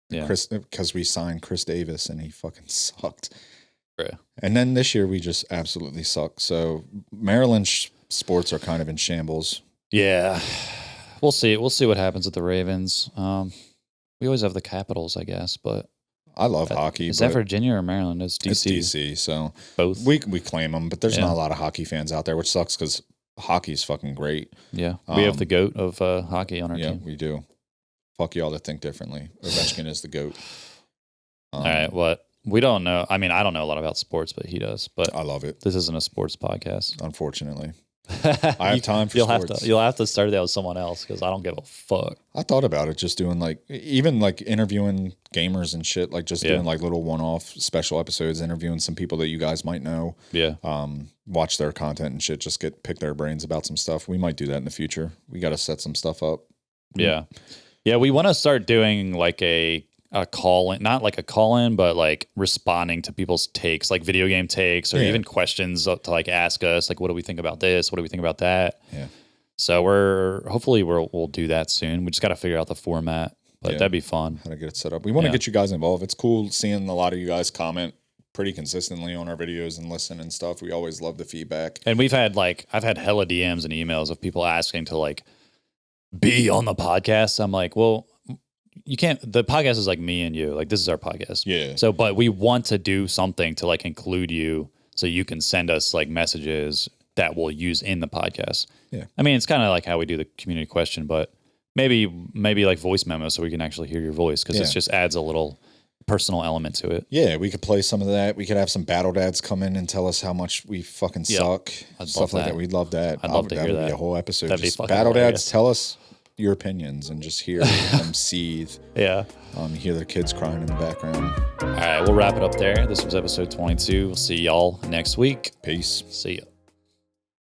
Yeah. Chris, because we signed Chris Davis and he fucking sucked. Bruh. And then this year we just absolutely suck. So Maryland sports are kind of in shambles. Yeah. We'll see. We'll see what happens with the Ravens. We always have the Capitals, I guess, but I love hockey. is but that Virginia or Maryland? It's DC. It's DC, so Both. we claim them, but there's Yeah. not a lot of hockey fans out there, which sucks because hockey's fucking great. Yeah. We have Um, the GOAT of hockey on our Yeah, team. we do. Fuck y'all that think differently. Ovechkin is the GOAT. All right. What? We don't know. I mean, I don't know a lot about sports, but he does. But I love it, this isn't a sports podcast. unfortunately. I have time for you'll sports. You'll have to start that with someone else because I don't give a fuck. I thought about it, just doing like, even like interviewing gamers and shit, like just Yeah. doing like little one-off special episodes, interviewing some people that you guys might know, Yeah. watch their content and shit, just pick their brains about some stuff. We might do that in the future. We got to set some stuff up. Yeah. Yeah. We want to start doing like a call in, not like a call in, but like responding to people's takes, like video game takes or Yeah. even questions to like ask us, like, what do we think about this? What do we think about that? Yeah. So hopefully we'll do that soon. We just got to figure out the format, but Yeah. that'd be fun. How to get it set up. We want to Yeah. get you guys involved. It's cool seeing a lot of you guys comment pretty consistently on our videos and listen and stuff. We always love the feedback. And I've had hella DMs and emails of people asking to like be on the podcast. I'm like, well, you can't, the podcast is like me and you, like this is our podcast. Yeah. So, but we want to do something to like include you so you can send us like messages that we'll use in the podcast. Yeah. I mean, it's kind of like how we do the community question, but maybe like voice memos so we can actually hear your voice because it Yeah. just adds a little personal element to it. Yeah, we could play some of that. We could have some battle dads come in and tell us how much we fucking Yeah. suck. I'd Stuff love like that. that. We'd love that. I'd love to hear would be that. a whole episode. That'd be Just fucking battle hilarious. dads, tell us your opinions and just hear them seethe. Yeah. You hear the kids crying in the background. All right. We'll wrap it up there. This was episode 22. We'll see y'all next week. Peace. See ya.